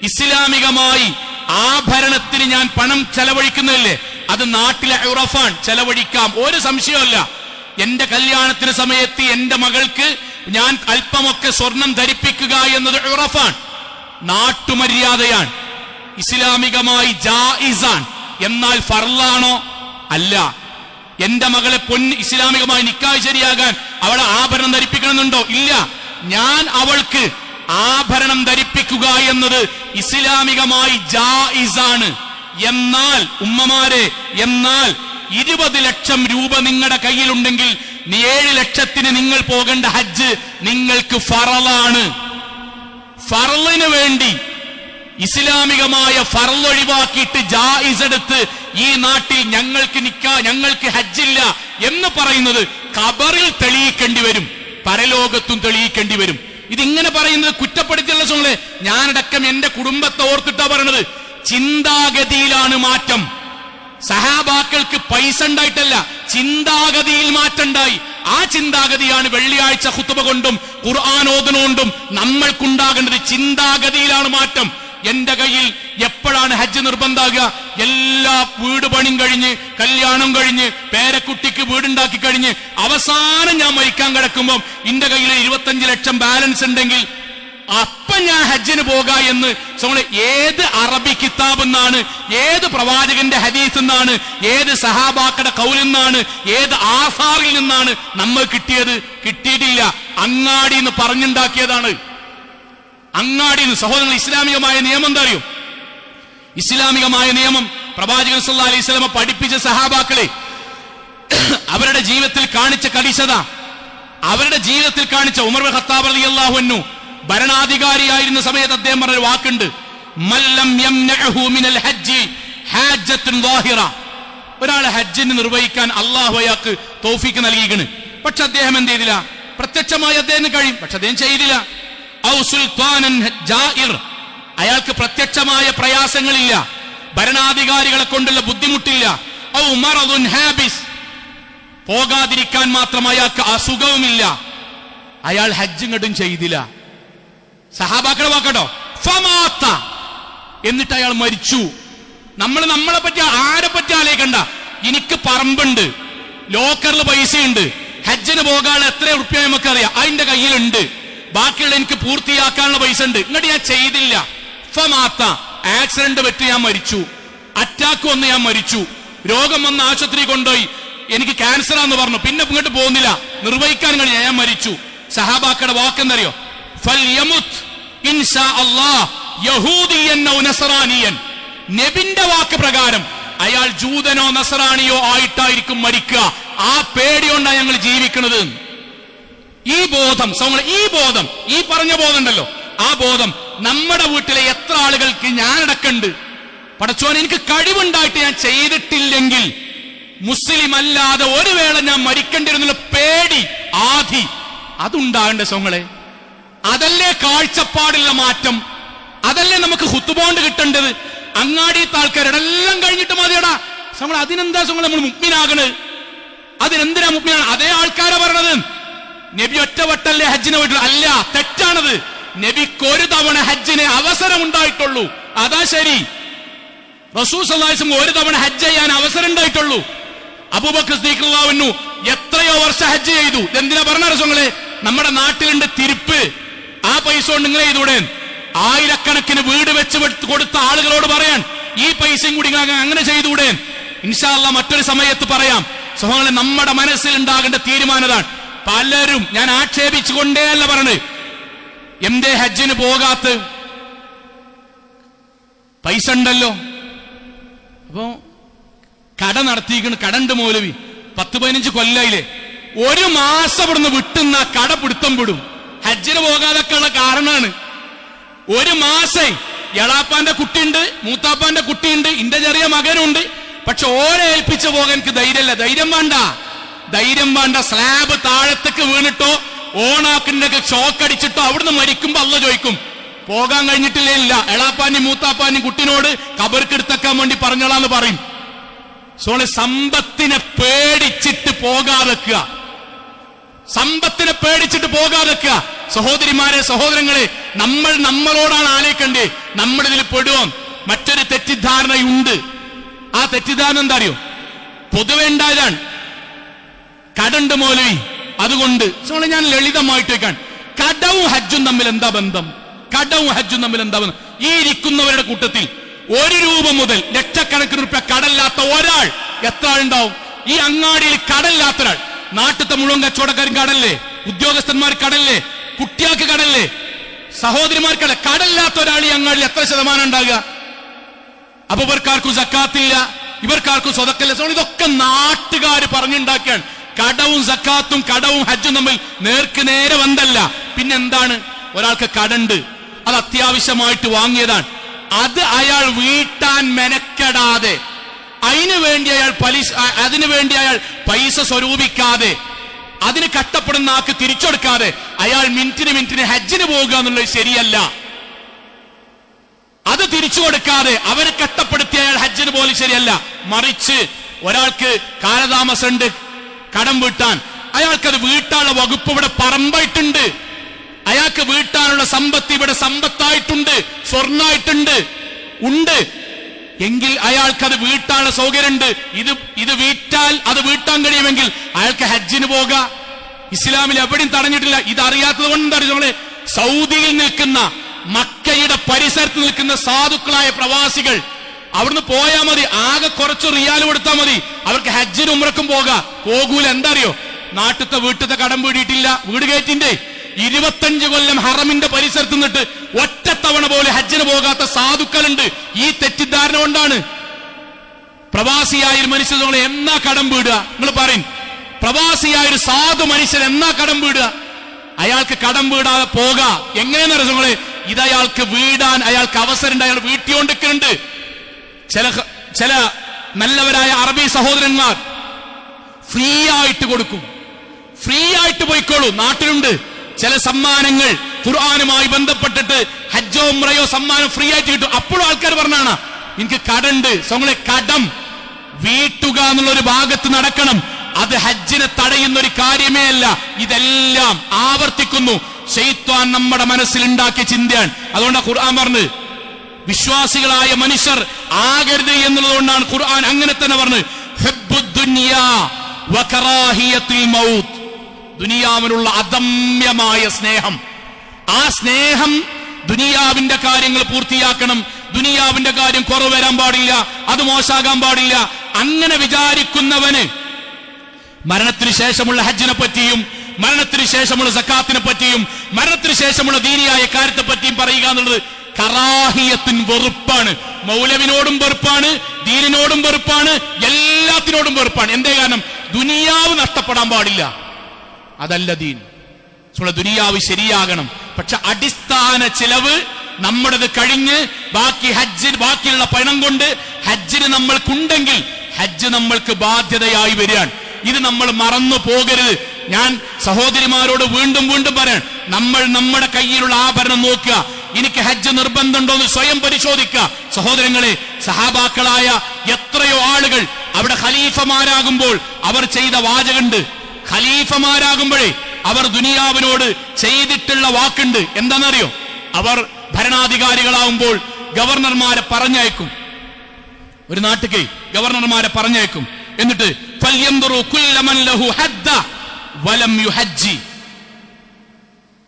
ഇസ്ലാമികമായി ആഭരണത്തിന് ഞാൻ പണം ചെലവഴിക്കുന്നില്ലേ? അത് നാട്ടിലെ ഉറഫാൻ, ചെലവഴിക്കാം, ഒരു സംശയമല്ല. എന്റെ കല്യാണത്തിന് സമയത്ത് എന്റെ മകൾക്ക് ഞാൻ അല്പമൊക്കെ സ്വർണം ധരിപ്പിക്കുക എന്നത് ഉറഫാൻ, നാട്ടുമര്യാദയാണ്, ഇസ്ലാമികമായി ജായിസാൻ. എന്നാൽ ഫർളാണോ? അല്ല. എന്റെ മകളെ ഇസ്ലാമികമായി നിക്കാഹ് ശരിയാകാൻ അവളെ ആഭരണം ധരിപ്പിക്കണമെന്നുണ്ടോ? ഇല്ല. ഞാൻ അവൾക്ക് ആഭരണം ധരിപ്പിക്കുക എന്നത് ഇസ്ലാമികമായി ജായിസാണ്. എന്നാൽ ഉമ്മമാരെ, 20 ലക്ഷം രൂപ നിങ്ങളുടെ കയ്യിലുണ്ടെങ്കിൽ 7 ലക്ഷത്തിന് നിങ്ങൾ പോകേണ്ട ഹജ്ജ് നിങ്ങൾക്ക് ഫറളാണ്. ഫറളിന് വേണ്ടി ഇസ്ലാമികമായ ഫറൾ ഒഴിവാക്കിയിട്ട് ജായിസ് എടുത്ത് ഈ നാട്ടിൽ ഞങ്ങൾക്ക് ഹജ്ജില്ല എന്ന് പറയുന്നത് ഖബറിൽ തെളിയിക്കേണ്ടി വരും, പരലോകത്തും തെളിയിക്കേണ്ടി വരും. ഇതിങ്ങനെ പറയുന്നത് കുറ്റപ്പെടുത്തിയുള്ള സുഹൃത്തുക്കളെ, ഞാനടക്കം എന്റെ കുടുംബത്തെ ഓർത്തിട്ടാ പറയണത്. ചിന്താഗതിയിലാണ് മാറ്റം. സഹാബാക്കൾക്ക് പൈസ ഉണ്ടായിട്ടല്ല, ചിന്താഗതിയിൽ മാറ്റമുണ്ടായി. ആ ചിന്താഗതിയാണ് വെള്ളിയാഴ്ച ഖുതുബ കൊണ്ടും ഖുർആൻ ഓതുന്നതുകൊണ്ടും നമ്മൾക്കുണ്ടാകേണ്ടത്. ചിന്താഗതിയിലാണ് മാറ്റം. എന്റെ കയ്യിൽ എപ്പോഴാണ് ഹജ്ജ് നിർബന്ധാകുക? എല്ലാ വീട് പണിയും കഴിഞ്ഞ്, കല്യാണം കഴിഞ്ഞ്, പേരക്കുട്ടിക്ക് വീടുണ്ടാക്കി കഴിഞ്ഞ് അവസാനം ഞാൻ മരിക്കാൻ കിടക്കുമ്പോൾ എന്റെ കയ്യിൽ 25 ലക്ഷം ബാലൻസ് ഉണ്ടെങ്കിൽ അപ്പൊ ഞാൻ ഹജ്ജിന് പോകാ എന്ന് ഏത് അറബി കിതാബ് എന്നാണ്, ഏത് പ്രവാചകന്റെ ഹദീസ് എന്നാണ്, ഏത് സഹാബാക്കളുടെ ഖൗലിൽ നിന്നാണ്, ഏത് ആസാറിൽ നിന്നാണ് നമ്മൾ കിട്ടിയത്? കിട്ടിയിട്ടില്ല. അങ്ങാടി എന്ന് പറഞ്ഞുണ്ടാക്കിയതാണ്. അങ്ങാടി. സഹോദരങ്ങൾ, ഇസ്ലാമികമായ നിയമം എന്താ അറിയും? ഇസ്ലാമികമായ നിയമം പ്രവാചകൻ സല്ലല്ലാഹു അലൈഹി വസല്ലം പഠിപ്പിച്ച സഹാബാക്കളെ അവരുടെ ജീവിതത്തിൽ കാണിച്ച കണിശത, അവരുടെ ജീവിതത്തിൽ കാണിച്ച ഉമർ ഇബ്നു ഖത്താബ് റളിയല്ലാഹു അൻഹു ഭരണാധികാരിയായിരുന്ന സമയത്ത് അദ്ദേഹം പറഞ്ഞൊരു വാക്കുണ്ട്, മല്ലം യംനഉഹു മിനൽ ഹജ്ജി ഹാജത്തുൻ ളാഹിറ. ഒരാളെ ഹജ്ജിന് നിർവഹിക്കാൻ അള്ളാഹു അയാൾക്ക് തൗഫീക്ക് നൽകിയിട്ടുണ്ട്. പക്ഷെ അദ്ദേഹം എന്ത് ചെയ്തില്ല? പ്രത്യക്ഷമായി അദ്ദേഹത്തിന് കഴിയും, പക്ഷെ അദ്ദേഹം ചെയ്തില്ല. ഔ സുൽത്താനൻ ജാഇർ, അയാൾക്ക് പ്രത്യക്ഷമായ പ്രയാസങ്ങളില്ല, ഭരണാധികാരികളെ കൊണ്ടുള്ള ബുദ്ധിമുട്ടില്ല. ഔ മറദുൻ ഹാബിസ്, പോകാതിരിക്കാൻ മാത്രം അയാൾക്ക് അസുഖവുമില്ല, അയാൾ ഹജ്ജ് ഇങ്ങോട്ടും ചെയ്തില്ല. സഹാബാക്കളെ വാക്കട്ടോ, ഫമാത്ത, എന്നിട്ട് അയാൾ മരിച്ചു. നമ്മളെ പറ്റി ആരെ പറ്റി ആലോചിക്കണ്ട. എനിക്ക് പറമ്പുണ്ട്, ലോക്കറിൽ പൈസയുണ്ട്, ഹജ്ജിന് പോകാനുള്ള എത്ര ഉറുപ്പ്യ നമുക്കറിയാം, അതിന്റെ കയ്യിലുണ്ട്, ബാക്കിയുള്ള എനിക്ക് പൂർത്തിയാക്കാനുള്ള പൈസ ഉണ്ട്, ഇങ്ങോട്ട് ഞാൻ ചെയ്തില്ല. ഫമാത്ത, ആക്സിഡന്റ് പറ്റി ഞാൻ മരിച്ചു, അറ്റാക്ക് വന്ന് ഞാൻ മരിച്ചു, രോഗം വന്ന് ആശുപത്രി കൊണ്ടുപോയി, എനിക്ക് ക്യാൻസറാന്ന് പറഞ്ഞു, പിന്നെ ഇങ്ങോട്ട് പോകുന്നില്ല, നിർവഹിക്കാൻ കഴിഞ്ഞ ഞാൻ മരിച്ചു. സഹാബാക്കളുടെ വാക്കെന്തറിയോ? ഫൽയമുത് ഇൻഷാ അല്ലാഹ് യഹൂദിയൻ ഔ നസ്റാനിയൻ. നബിന്റെ വാക്ക് പ്രകാരം അയാൾ ജൂതനോ നസ്റാനിയോ ആയിട്ടായിരിക്കും മരിക്കുക. ആ പേടിയോണ്ടാണ് ഞങ്ങൾ ജീവിക്കുന്നത്. ഈ ബോധം, ഈ ബോധം, ഈ പറഞ്ഞ ബോധം ഉണ്ടല്ലോ, ആ ബോധം നമ്മുടെ വീട്ടിലെ എത്ര ആളുകൾക്ക് ഞാനടക്കണ്ട്. പടച്ചോൻ, എനിക്ക് കഴിവുണ്ടായിട്ട് ഞാൻ ചെയ്തിട്ടില്ലെങ്കിൽ മുസ്ലിം അല്ലാതെ ഒരു വേള ഞാൻ മരിക്കേണ്ടിരുന്നുള്ള പേടി, ആധി, അതുണ്ടാകണ്ടേ സോങ്ങളെ? അതല്ലേ കാഴ്ചപ്പാടുള്ള മാറ്റം? അതല്ലേ നമുക്ക് ഹുത്തുബോണ്ട് കിട്ടേണ്ടത്? അങ്ങാടിയത്തെ ആൾക്കാരെല്ലാം കഴിഞ്ഞിട്ട് മതിയടാ സോങ്ങൾ. അതിനെന്താ സോങ്ങൾ നമ്മൾ മുഅ്മിനാകണത്? അതിനെന്തിനാ മുഅ്മിനാണ്? അതേ ആൾക്കാരെ പറയണത് നബി ഒറ്റവട്ടല്ലേ ഹജ്ജിന് പോയിട്ടുള്ളൂ. അല്ല, തെറ്റാണത്. നബിക്ക് ഒരു തവണ ഹജ്ജിന് അവസരം ഉണ്ടായിട്ടുള്ളൂ, അതാ ശരി. റസൂൽ സല്ലല്ലാഹു അലൈഹി വസല്ലം ഒരു തവണ ഹജ്ജ് ചെയ്യാൻ അവസരം ഉണ്ടായിട്ടുള്ളൂ. അബൂബക്കർ സിദ്ദീഖ് റളിയല്ലാഹു അൻഹു എത്രയോ വർഷം ഹജ്ജ് ചെയ്തു. എന്തിനാ പറഞ്ഞ റസൂലേ? നമ്മുടെ നാട്ടിലുണ്ട് തിരുപ്പ്, ആ പൈസ കൊണ്ട് നിങ്ങൾ ചെയ്തൂടെ? ആയിരക്കണക്കിന് വീട് വെച്ച് കൊടുത്ത ആളുകളോട് പറയാൻ ഈ പൈസയും കൂടി അങ്ങനെ ചെയ്തൂടെ? ഇൻഷാ അല്ലാഹ് മറ്റൊരു സമയത്ത് പറയാം. സഹോദരങ്ങളെ, നമ്മുടെ മനസ്സിൽ ഉണ്ടാകേണ്ട തീരുമാനതാണ്. പലരും, ഞാൻ ആക്ഷേപിച്ചുകൊണ്ടേ അല്ല പറഞ്ഞത്, എന്തേ ഹജ്ജിന് പോകാത്ത? പൈസ ഉണ്ടല്ലോ. അപ്പോ കട നടത്തിയിരിക്കണ കടണ്ട് മൗലവി 10-15 കൊല്ലായില്ലേ, ഒരു മാസം ഇവിടുന്ന് വിട്ടുന്ന കട പിടുത്തം വിടും. ഹജ്ജിന് പോകാതൊക്കെ ഉള്ള കാരണമാണ്. ഒരു മാസം എളാപ്പാന്റെ കുട്ടിയുണ്ട്, മൂത്താപ്പാന്റെ കുട്ടിയുണ്ട്, ഇന്റെ ചെറിയ മകനുണ്ട്. പക്ഷെ ഓരെ ഏൽപ്പിച്ചു പോകാൻ എനിക്ക് ധൈര്യമില്ല. ധൈര്യം വേണ്ട. സ്ലാബ് താഴത്തേക്ക് വീണിട്ടോ ഓണാക്കിന്റെ ഷോക്കടിച്ചിട്ടോ അവിടുന്ന് മരിക്കുമ്പോ അള്ള ചോദിക്കും, പോകാൻ കഴിഞ്ഞിട്ടില്ലേ? ഇല്ല. എളാപ്പാന്റെയും മൂത്താപ്പാന്റെയും കുട്ടിനോട് കബർക്കെടുത്തേക്കാൻ വേണ്ടി പറഞ്ഞോളാന്ന് പറയും. സമ്പത്തിനെ പേടിച്ചിട്ട് പോകാതെക്കുക, സമ്പത്തിനെ പേടിച്ചിട്ട് പോകാതെക്കുക. സഹോദരിമാരെ, സഹോദരങ്ങളെ, നമ്മളോടാണ് ആലോചിക്കണ്ടേ, നമ്മളിതിൽ പെടുവോ? മറ്റൊരു തെറ്റിദ്ധാരണയുണ്ട്. ആ തെറ്റിദ്ധാരണ എന്താ അറിയോ? പൊതുവെ ഉണ്ടായതാണ്, കടണ്ട് മൗലവി. അതുകൊണ്ട് ഞാൻ ലളിതമായിട്ട് വെക്കാൻ, കടവും ഹജ്ജും തമ്മിൽ എന്താ ബന്ധം? ഈ ഇരിക്കുന്നവരുടെ കൂട്ടത്തിൽ 1 രൂപ മുതൽ ലക്ഷക്കണക്കിന് റുപ്യ കടല്ലാത്ത ഒരാൾ എത്ര ആളുണ്ടാവും? ഈ അങ്ങാടിയിൽ കടല്ലാത്ത ഒരാൾ. നാട്ടിലത്തെ മുഴുവൻ കച്ചവടക്കാരും കടല്ലേ, ഉദ്യോഗസ്ഥന്മാർ കടല്ലേ, കുട്ടിയാൾക്ക് കടല്ലേ, സഹോദരിമാർക്കല്ല, കടല്ലാത്ത ഒരാൾ ഈ അങ്ങാടിയിൽ എത്ര ശതമാനം ഉണ്ടാകുക? അപ്പൊ ഇവർക്കാർക്കും സക്കാത്തില്ല, ഇവർക്കാർക്കും സ്വതക്കല്ല. ഇതൊക്കെ നാട്ടുകാർ പറഞ്ഞുണ്ടാക്കിയാണ്. കടവും സക്കാത്തും കടവും ഹജ്ജും തമ്മിൽ നേർക്ക് നേരെ ബന്ധമല്ല. പിന്നെന്താണ്? ഒരാൾക്ക് കടണ്ട്, അത് അത്യാവശ്യമായിട്ട് വാങ്ങിയതാണ്, അത് അയാൾ വീട്ടാൻ മെനക്കെടാതെ, അതിനുവേണ്ടി അയാൾ പൈസ സ്വരൂപിക്കാതെ, അതിന് കഷ്ടപ്പെടുന്ന ആൾക്ക് തിരിച്ചെടുക്കാതെ അയാൾ മിനിറ്റിന് ഹജ്ജിന് പോകുക എന്നുള്ളത് ശരിയല്ല. അത് തിരിച്ചു കൊടുക്കാതെ അവരെ കഷ്ടപ്പെടുത്തി അയാൾ ഹജ്ജിന് പോലും ശരിയല്ല. മറിച്ച് ഒരാൾക്ക് കാലതാമസമുണ്ട് കടം വീട്ടാൻ, അയാൾക്കത് വീട്ടാനുള്ള വകുപ്പ് ഇവിടെ പറമ്പായിട്ടുണ്ട്, അയാൾക്ക് വീട്ടാനുള്ള സമ്പത്ത് ഇവിടെ സമ്പത്തായിട്ടുണ്ട്, സ്വർണ്ണായിട്ടുണ്ട്, ഉണ്ട് എങ്കിൽ അയാൾക്കത് വീട്ടാനുള്ള സൗകര്യമുണ്ട്. ഇത് വീട്ടാൽ അത് വീട്ടാൻ കഴിയുമെങ്കിൽ അയാൾക്ക് ഹജ്ജിന് പോകാം. ഇസ്ലാമിൽ എവിടെയും തടഞ്ഞിട്ടില്ല. ഇതറിയാത്തത് കൊണ്ടാണ് നമ്മളെ സൗദിയിൽ നിൽക്കുന്ന, മക്കയുടെ പരിസരത്ത് നിൽക്കുന്ന സാധുക്കളായ പ്രവാസികൾ അവിടുന്ന് പോയാൽ മതി, ആകെ കുറച്ച് റിയാൽ കൊടുത്താൽ മതി, അവർക്ക് ഹജ്ജിനും ഉംറക്കും പോകൂല. എന്താ അറിയോ? വീട്ടിലത്തെ കടം വീടിയിട്ടില്ല, വീട് കയറ്റിന്റെ 25 കൊല്ലം ഹറമിന്റെ പരിസരത്ത് നിന്നിട്ട് ഒറ്റ തവണ പോലും ഹജ്ജിന് പോകാത്ത സാധുക്കളുണ്ട്. ഈ തെറ്റിദ്ധാരണ കൊണ്ടാണ്. പ്രവാസിയായ ഒരു മനുഷ്യൻ എന്നാ കടം വീടുക? നിങ്ങൾ പറയും, പ്രവാസിയായ ഒരു സാധു മനുഷ്യൻ എന്നാ കടം വീടുക? അയാൾക്ക് കടം വീടാതെ പോകാം. എങ്ങനെയെന്ന് അറിയാം, ഇതയാൾക്ക് വീടാൻ അയാൾക്ക് അവസരമുണ്ട്. അയാൾ വീട്ടിക്കൊണ്ടിരിക്കുന്നുണ്ട്. ചില നല്ലവരായ അറബി സഹോദരന്മാർ ഫ്രീ ആയിട്ട് കൊടുക്കും. ഫ്രീ ആയിട്ട് പോയിക്കോളൂ, നാട്ടിലുണ്ട്. ചില സമ്മാനങ്ങൾ ഖുർആനുമായി ബന്ധപ്പെട്ടിട്ട് ഹജ്ജോ ഉംറയോ സമ്മാനം ഫ്രീ ആയിട്ട് കിട്ടും. അപ്പോഴും ആൾക്കാർ പറഞ്ഞാണ് എനിക്ക് കടണ്ട്. സ്വങ്ങളെ കടം വീട്ടുക എന്നുള്ളൊരു ഭാഗത്ത് നടക്കണം. അത് ഹജ്ജിനെ തടയുന്ന ഒരു കാര്യമേ അല്ല. ഇതെല്ലാം ആവർത്തിക്കുന്നു. ശൈത്വാൻ നമ്മുടെ മനസ്സിൽ ഉണ്ടാക്കിയ ചിന്തയാണ്. അതുകൊണ്ടാണ് ഖുർആൻ പറഞ്ഞത് വിശ്വാസികളായ മനുഷ്യർ ആകരുത് എന്നുള്ളതുകൊണ്ടാണ് ഖുർആൻ അങ്ങനെ തന്നെ പറഞ്ഞത് ഹബ്ബുദ്ദുനിയാ വകറാഹിയത്തുൽ മൗത്ത്. ദുനിയാവിനുള്ള അദമ്യമായ സ്നേഹം. ആ സ്നേഹം ദുനിയാവിന്റെ കാര്യങ്ങൾ പൂർത്തിയാക്കണം. ദുനിയാവിന്റെ കാര്യം കുറവ് വരാൻ പാടില്ല, അത് മോശാകാൻ പാടില്ല. അങ്ങനെ വിചാരിക്കുന്നവന് മരണത്തിന് ശേഷമുള്ള ഹജ്ജിനെ പറ്റിയും മരണത്തിന് ശേഷമുള്ള സക്കാത്തിനെ പറ്റിയും മരണത്തിന് ശേഷമുള്ള ദീനിയായ കാര്യത്തെ പറ്റിയും പറയുക എന്നുള്ളത് കറാഹിയത്തിൻ വെറുപ്പാണ്. മൗലവിനോടും വെറുപ്പാണ്, ദീനിനോടും വെറുപ്പാണ്, എല്ലാത്തിനോടും വെറുപ്പാണ്. എന്തേ കാരണം? ദുനിയാവ് നഷ്ടപ്പെടാൻ പാടില്ല, അതല്ല ദീൻ. ദുനിയാവ് ശരിയാകണം. പക്ഷെ അടിസ്ഥാന ചിലവ് നമ്മുടേത് കഴിഞ്ഞ് ബാക്കിയുള്ള പണം കൊണ്ട് ഹജ്ജിന് നമ്മൾക്കുണ്ടെങ്കിൽ ഹജ്ജ് നമ്മൾക്ക് ബാധ്യതയായി വരികയാണ്. ഇത് നമ്മൾ മറന്നു പോകരുത്. ഞാൻ സഹോദരിമാരോട് വീണ്ടും വീണ്ടും പറയാൻ, നമ്മൾ നമ്മുടെ കയ്യിലുള്ള ആഭരണം നോക്കുക. എനിക്ക് ഹജ്ജ് നിർബന്ധമുണ്ടോ എന്ന് സ്വയം പരിശോധിക്കുക. സഹോദരങ്ങളെ, സഹാബാക്കളായ എത്രയോ ആളുകൾ അവിടെ ഖലീഫമാരാകുമ്പോൾ അവർ ചെയ്ത വാചകമുണ്ട്. ഖലീഫമാരാകുമ്പോഴേ അവർ ദുനിയാവിനോട് ചെയ്തിട്ടുള്ള വാക്കുണ്ട്. എന്താണെന്നറിയോ? അവർ ഭരണാധികാരികളാവുമ്പോൾ ഗവർണർമാരെ പറഞ്ഞയക്കും. ഒരു നാട്ടിലേക്ക് ഗവർണർമാരെ പറഞ്ഞയക്കും. എന്നിട്ട്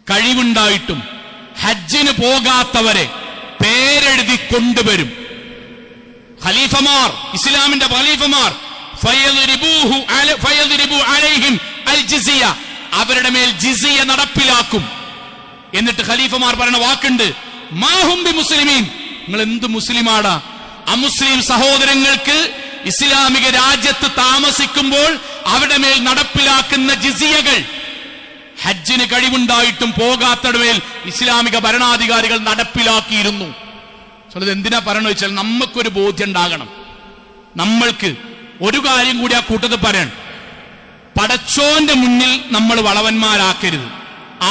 കഴിവുണ്ടായിട്ടും ഹജ്ജിന് പോകാത്തവരെ പേരെഴുതി കൊണ്ടുവരും. ഖലീഫമാർ, ഇസ്ലാമിന്റെ ഖലീഫമാർ അവരുടെ മേൽ ജിസിയ നടപ്പിലാക്കും. എന്നിട്ട് ഖലീഫമാർ പറയുന്ന വാക്കുണ്ട്, മാഹും ബി മുസ്ലിമീൻ, നിങ്ങൾ എന്ത് മുസ്ലിമാടാ? അമുസ്ലിം സഹോദരങ്ങൾക്ക് ഇസ്ലാമിക രാജ്യത്ത് താമസിക്കുമ്പോൾ അവരുടെ മേൽ നടപ്പിലാക്കുന്ന ജിസിയകൾ ഹജ്ജിന് കഴിവുണ്ടായിട്ടും പോകാത്തവരുടെ മേൽ ഇസ്ലാമിക ഭരണാധികാരികൾ നടപ്പിലാക്കിയിരുന്നു. എന്തിനാ പറയണ വെച്ചാൽ നമുക്കൊരു ബോധ്യം ഉണ്ടാകണം. നമ്മൾക്ക് ഒരു കാര്യം കൂടി ആ കൂട്ടത്തിൽ പറയണം, പടച്ചോന്റെ മുന്നിൽ നമ്മൾ വളവന്മാരാക്കരുത്,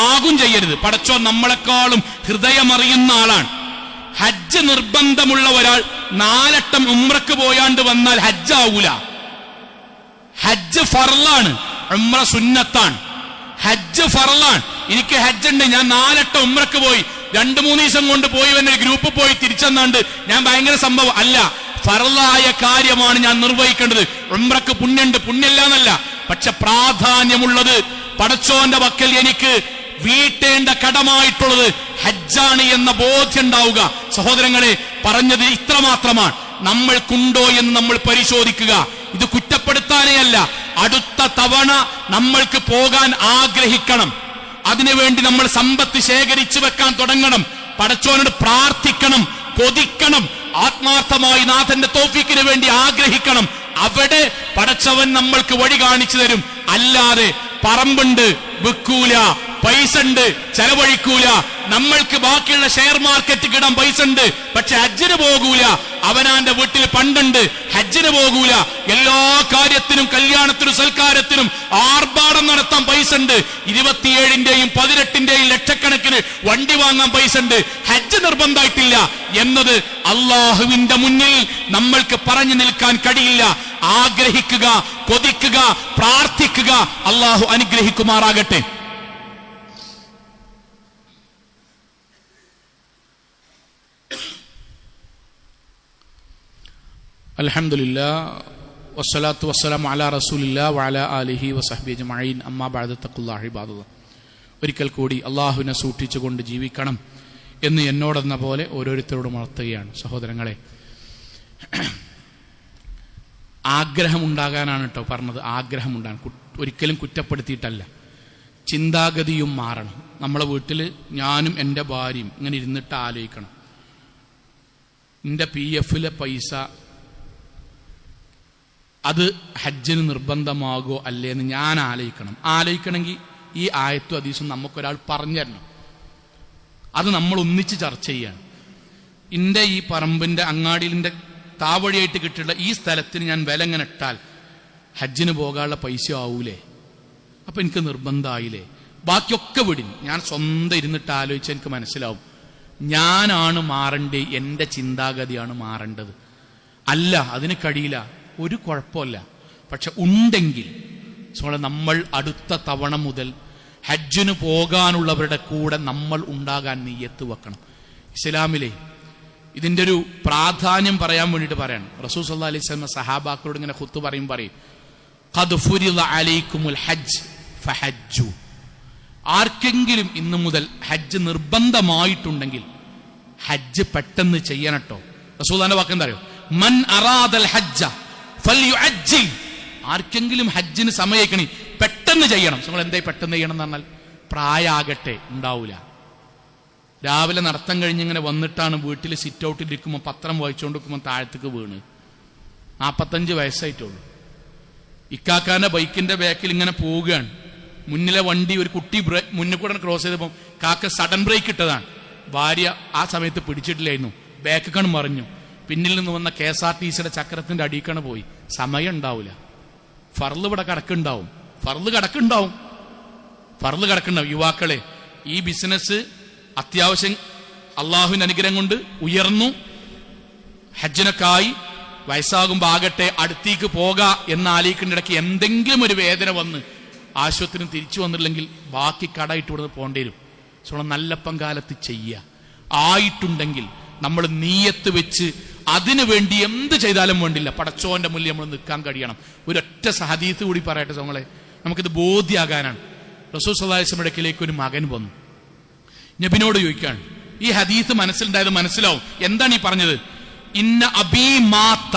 ആകും ചെയ്യരുത്. പടച്ചോൻ നമ്മളെക്കാളും ഹൃദയമറിയുന്ന ആളാണ്. ഹജ്ജ് നിർബന്ധമുള്ള ഒരാൾ 4 വട്ടം ഉംറക്ക് പോയാണ്ട് വന്നാൽ ഹജ്ജ് ആവൂല. ഹജ്ജ് ഫർളാണ്, ഉംറ സുന്നത്താണ്. ഹജ്ജ് ഫർളാണ്. എനിക്ക് ഹജ്ജ് ഉണ്ട്, ഞാൻ 4 വട്ടം ഉംറക്ക് പോയി, 2-3 ദിവസം കൊണ്ട് പോയി വന്ന ഗ്രൂപ്പ് പോയി തിരിച്ചെന്നാണ്ട് ഞാൻ ഭയങ്കര സംഭവം അല്ല. ഫർളായ കാര്യമാണ് ഞാൻ നിർവഹിക്കേണ്ടത്. ഉംറക്ക് പുണ്യുണ്ട്, പുണ്യല്ല എന്നല്ല. പക്ഷെ പ്രാധാന്യമുള്ളത് പടച്ചോന്റെ വക്കൽ എനിക്ക് വീട്ടേണ്ട കടമായിട്ടുള്ളത് ഹജ്ജാണ് എന്ന ബോധ്യം ഉണ്ടാവുക. സഹോദരങ്ങളെ, പറഞ്ഞത് ഇത്രമാത്രമാണ്. നമ്മൾക്കുണ്ടോ എന്ന് നമ്മൾ പരിശോധിക്കുക. ഇത് കുറ്റപ്പെടുത്താനേ അല്ല. അടുത്ത തവണ നമ്മൾക്ക് പോകാൻ ആഗ്രഹിക്കണം. അതിനുവേണ്ടി നമ്മൾ സമ്പത്ത് ശേഖരിച്ചു വെക്കാൻ തുടങ്ങണം. പടച്ചോനോട് പ്രാർത്ഥിക്കണം, കൊതിക്കണം, ആത്മാർത്ഥമായി നാഥന്റെ തൗഫീക്കിന് വേണ്ടി ആഗ്രഹിക്കണം. അവിടെ പടച്ചവൻ നമ്മൾക്ക് വഴി കാണിച്ചു തരും. അല്ലാതെ പറമ്പുണ്ട്, വിൽക്കൂല, പൈസ ഉണ്ട്, ചെലവഴിക്കൂല, നമ്മൾക്ക് ബാക്കിയുള്ള ഷെയർ മാർക്കറ്റ് ഇടാൻ പൈസ ഉണ്ട്, പക്ഷെ ഹജ്ജിന് പോകൂല. അവനാന്റെ വീട്ടിൽ പണ്ടുണ്ട്, ഹജ്ജിന് പോകൂല. എല്ലാ കാര്യത്തിനും, കല്യാണത്തിനും സൽക്കാരത്തിനും ആർഭാടം നടത്താൻ പൈസ ഉണ്ട്. 27-ന്റെയും 18-ന്റെയും ലക്ഷക്കണക്കിന് വണ്ടി വാങ്ങാൻ പൈസ ഉണ്ട്. ഹജ്ജ് നിർബന്ധമായിട്ടില്ല എന്നത് അള്ളാഹുവിന്റെ മുന്നിൽ നമ്മൾക്ക് പറഞ്ഞു നിൽക്കാൻ കഴിയില്ല. ആഗ്രഹിക്കുക, കൊതിക്കുക, പ്രാർത്ഥിക്കുക. അള്ളാഹു അനുഗ്രഹിക്കുമാറാകട്ടെ. അൽഹംദുലില്ലാഹ് വസ്സലാത്തു വസ്സലാമു അലാ റസൂലില്ലാഹി വഅലാ ആലിഹി വസഹ്ബിഹി അജ്മഈൻ. അമ്മാ ബഅദ് തഖുല്ലാഹി ഇബാദല്ലാഹ്. ഒരിക്കൽ കൂടി അള്ളാഹുവിനെ സൂക്ഷിച്ചുകൊണ്ട് ജീവിക്കണം എന്ന് എന്നോടെന്ന പോലെ ഓരോരുത്തരോടും ഉണർത്തുകയാണ്. സഹോദരങ്ങളെ, ആഗ്രഹമുണ്ടാകാനാണ് കേട്ടോ പറഞ്ഞത്. ആഗ്രഹമുണ്ടാകാൻ, ഒരിക്കലും കുറ്റപ്പെടുത്തിയിട്ടല്ല. ചിന്താഗതിയും മാറണം. നമ്മളെ വീട്ടിൽ ഞാനും എൻ്റെ ഭാര്യയും ഇങ്ങനെ ഇരുന്നിട്ട് ആലോചിക്കണം, എൻ്റെ PF പൈസ അത് ഹജ്ജിന് നിർബന്ധമാകോ അല്ലേ എന്ന് ഞാൻ ആലോചിക്കണമെങ്കിൽ ഈ ആയത്തും ഹദീസും നമുക്കൊരാൾ പറഞ്ഞു തരണം. അത് നമ്മൾ ഒന്നിച്ച് ചർച്ച ചെയ്യാണ്. എൻ്റെ ഈ പറമ്പിൻ്റെ അങ്ങാടിയിലിൻ്റെ താവഴിയായിട്ട് കിട്ടിയുള്ള ഈ സ്ഥലത്തിന് ഞാൻ വില ഇങ്ങനെ ഇട്ടാൽ ഹജ്ജിന് പോകാനുള്ള പൈസ ആവൂലേ? അപ്പം എനിക്ക് നിർബന്ധമായില്ലേ? ബാക്കിയൊക്കെ വിടും. ഞാൻ സ്വന്തം ഇരുന്നിട്ട് ആലോചിച്ച് എനിക്ക് മനസ്സിലാവും, ഞാനാണ് മാറേണ്ടത്, എൻ്റെ ചിന്താഗതിയാണ് മാറേണ്ടത്. അല്ല, അതിന് കഴിയില്ല, ഒരു കുഴപ്പമില്ല. പക്ഷെ ഉണ്ടെങ്കിൽ നമ്മൾ അടുത്ത തവണ മുതൽ ഹജ്ജിന് പോകാനുള്ളവരുടെ കൂടെ നമ്മൾ ഉണ്ടാകാൻ നിയ്യത്ത് വെക്കണം. ഇസ്ലാമിലെ ഇതിൻ്റെ ഒരു പ്രാധാന്യം പറയാൻ വേണ്ടിയിട്ട് പറയാണ്. റസൂൽ സല്ലല്ലാഹു അലൈഹി വസല്ലം സഹാബാക്കളോട് ഇങ്ങനെ ഖുത്ബ പറയും ഖദ് ഫുരിള അലൈക്കുമുൽ ഹജ്ജ് ഫഹജ്ജു. ആർക്കെങ്കിലും ഇന്നു മുതൽ ഹജ്ജ് നിർബന്ധമായിട്ടുണ്ടെങ്കിൽ ഹജ്ജ് പെട്ടെന്ന് ചെയ്യണട്ടോ. റസൂലുള്ളാഹിന്റെ വാക്ക് എന്താ അറിയോ? മൻ അറാദൽ ഹജ്ജ ഫൽയുഅജ്ജിൽ. ആർക്കെങ്കിലും ഹജ്ജിന് സമയക്കണി പെട്ടെന്ന് ചെയ്യണം. നമ്മൾ എന്തായി പെട്ടെന്ന് ചെയ്യണം എന്ന് പറഞ്ഞാൽ പ്രായാകട്ടെ ഉണ്ടാവൂല. രാവിലെ നടത്തം കഴിഞ്ഞിങ്ങനെ വന്നിട്ടാണ് വീട്ടിൽ സിറ്റ് ഔട്ടിൽ ഇരിക്കുമ്പോൾ പത്രം വായിച്ചുകൊണ്ടിരിക്കുമ്പോൾ താഴത്തേക്ക് വീണ് 45 വയസ്സായിട്ടുള്ളൂ. ഇക്കാക്കാന്റെ ബൈക്കിന്റെ ബാക്കിൽ ഇങ്ങനെ പോവുകയാണ്. മുന്നിലെ വണ്ടി ഒരു കുട്ടി മുന്നിൽ കൂടെ ക്രോസ് ചെയ്തപ്പോൾ കാക്ക സഡൻ ബ്രേക്ക് ഇട്ടതാണ്. ഭാര്യ ആ സമയത്ത് പിടിച്ചിട്ടില്ലായിരുന്നു, ബാക്കിക്കാണ് മറിഞ്ഞു. പിന്നിൽ നിന്ന് വന്ന KSRTCയുടെ ചക്രത്തിന്റെ അടിയിക്കാണ് പോയി. സമയം ഉണ്ടാവില്ല. ഫർള് ഇവിടെ കിടക്കുണ്ടാവും. യുവാക്കളെ, ഈ ബിസിനസ് അത്യാവശ്യം അള്ളാഹുവിന്റെ അനുഗ്രഹം കൊണ്ട് ഉയർന്നു, ഹജ്ജിനൊക്കായി വയസ്സാകുമ്പോൾ ആകട്ടെ അടുത്തേക്ക് പോകാ എന്ന ആലോചിക്കേണ്ട ഇടയ്ക്ക് എന്തെങ്കിലും ഒരു വേദന വന്ന് ആശുപത്രിയിൽ തിരിച്ചു വന്നില്ലെങ്കിൽ ബാക്കി കടയിട്ട് ഇവിടുന്ന് പോകേണ്ടി വരും. നല്ല പങ്കാലത്ത് ചെയ്യുക. ആയിട്ടുണ്ടെങ്കിൽ നമ്മൾ നീയത്ത് വെച്ച് അതിനു വേണ്ടി എന്ത് ചെയ്താലും വേണ്ടില്ല, പടച്ചോന്റെ മുന്നിൽ നമ്മൾ നിൽക്കാൻ കഴിയണം. ഒരൊറ്റ ഹദീസ് കൂടി പറയട്ടെ നമ്മളെ, നമുക്കിത് ബോധ്യാകാനാണ്. റസൂൽ സല്ലല്ലാഹു അലൈഹി വസല്ലം അടുക്കലേക്ക് ഒരു മകൻ വന്നു. നബിനോട് ചോദിക്കാണ്, ഈ ഹദീസ് മനസ്സിലുണ്ടായത് മനസ്സിലാവും, എന്താണ് ഈ പറഞ്ഞത്? ഇന്ന അബീ മാത്ത,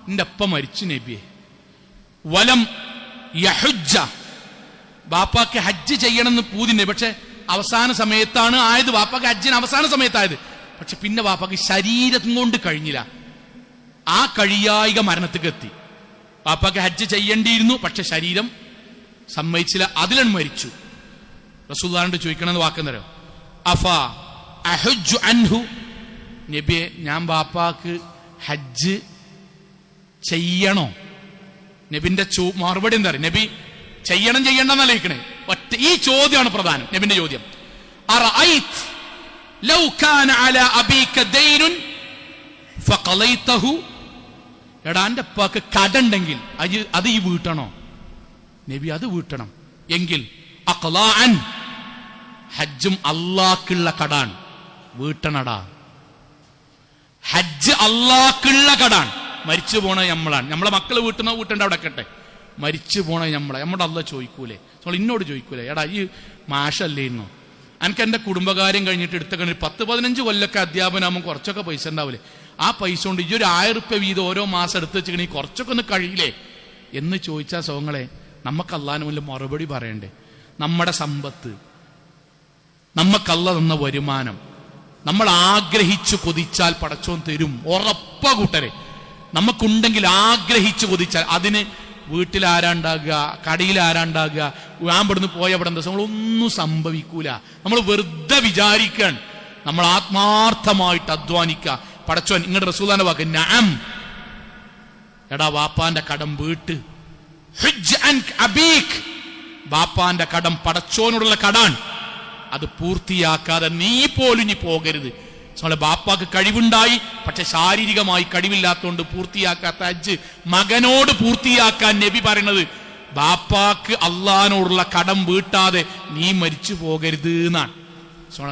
എന്റെ അപ്പ മരിച്ചു നബിയെ. വലം യഹുജ്ജ, ബാപ്പാക്ക് ഹജ്ജ് ചെയ്യണമെന്ന് പൂതിണ്ട്, പക്ഷെ അവസാന സമയത്താണ് ആയത്. ബാപ്പാക്ക് ഹജ്ജിന് അവസാന സമയത്തായത്. പക്ഷെ പിന്നെ ബാപ്പാക്ക് ശരീരം കൊണ്ട് കഴിഞ്ഞില്ല. ആ കഴിയായിക മരണത്തിക്ക് എത്തി. ബാപ്പാക്ക് ഹജ്ജ് ചെയ്യേണ്ടിയിരുന്നു, പക്ഷെ ശരീരം സമ്മതിച്ചില്ല, അതിലാണ് മരിച്ചു. റസൂലുള്ളാഹിനോട് ചോദിക്കണമെന്ന് വാക്കെന്നറിയോ? അഫാ അഹുജ്ജു അൻഹു, നബിയെ ഞാൻ ബാപ്പാക്ക് ഹജ്ജ് ചെയ്യണോ? നബിന്റെ മറുപടി എന്താ പറയുക? നബി ചെയ്യണമെന്നല്ല ചോദിക്കണേ. ഒറ്റ ഈ ചോദ്യമാണ് പ്രധാനം. നബിന്റെ ചോദ്യം, അറഅയ്ത ലൗ കാന അലാ അബീക ദൈനുൻ ഫഖളൈതഹു, എടാ എൻ്റെ അപ്പാക്ക് കടണ്ടെങ്കിൽ അത് ഈ വീട്ടണോ? നബി അത് വീട്ടണം. എങ്കിൽ അഖ്ലാഅൻ, ഹജ്ജും അള്ളാഹ്ക്കുള്ള കടാൻ, വീട്ടണടാ. ഹജ്ജ് അള്ളാഹ്ക്കുള്ള കടാൻ. മരിച്ചു പോണ നമ്മളാണ്. നമ്മളെ മക്കള് വീട്ടേണ്ട അവിടെ കട്ടെ. മരിച്ചു പോണ നമ്മുടെ അള്ളാഹ് ചോദിക്കൂലേ? നമ്മൾ ഇന്നോട് ചോദിക്കൂലേ, എടാ ഈ മാഷല്ലേ ഇന്നോ, എനിക്ക് എൻ്റെ കുടുംബകാര്യം കഴിഞ്ഞിട്ട് എടുത്ത 10-15 കൊല്ലൊക്കെ അധ്യാപനാകുമ്പോൾ കുറച്ചൊക്കെ പൈസ ഉണ്ടാവില്ലേ? ആ പൈസ കൊണ്ട് ഈ ഒരു 1000 രൂപ വീതം ഓരോ മാസം എടുത്ത് വെച്ചിട്ടുണ്ടെങ്കിൽ കുറച്ചൊക്കെ ഒന്ന് കഴിയില്ലേ എന്ന് ചോദിച്ചാൽ സോങ്ങളെ, നമുക്ക് അള്ളാഹിന് മുന്നിൽ മറുപടി പറയണ്ടേ? നമ്മുടെ സമ്പത്ത്, നമുക്കല്ല തന്ന വരുമാനം നമ്മൾ ആഗ്രഹിച്ചു കൊതിച്ചാൽ പടച്ചോൻ തരും, ഉറപ്പ കൂട്ടരെ. നമുക്കുണ്ടെങ്കിൽ ആഗ്രഹിച്ചു കൊതിച്ചാൽ അതിന് വീട്ടിൽ ആരാണ്ടാകുക, കടയിൽ ആരാണ്ടാകുക, ഞാൻ ഇവിടുന്ന് പോയ അവിടെ എന്താ, നമ്മളൊന്നും സംഭവിക്കൂല. നമ്മൾ വെറുതെ വിചാരിക്കാൻ, നമ്മൾ ആത്മാർത്ഥമായിട്ട് അധ്വാനിക്കുക. പടച്ചോൻ ഇങ്ങോട്ട് റസൂലുള്ളാഹിന്റെ വാക്ക്, നഅം, എടാ വാപ്പാന്റെ കടം വീട്ട്. ഹുജ്ജ് അൻക അബീക്, ബാപ്പാന്റെ കടം പടച്ചോനോടുള്ള കടാൻ, അത് പൂർത്തിയാക്കാതെ നീ പോലും ഇനി പോകരുത്. നമ്മളെ ബാപ്പാക്ക് കഴിവുണ്ടായി, പക്ഷെ ശാരീരികമായി കഴിവില്ലാത്തതുകൊണ്ട് പൂർത്തിയാക്കാത്ത ഹജ്ജ് മകനോട് പൂർത്തിയാക്കാൻ നബി പറയണത്, ബാപ്പാക്ക് അള്ളാഹിനോടുള്ള കടം വീട്ടാതെ നീ മരിച്ചു പോകരുത് എന്നാണ്.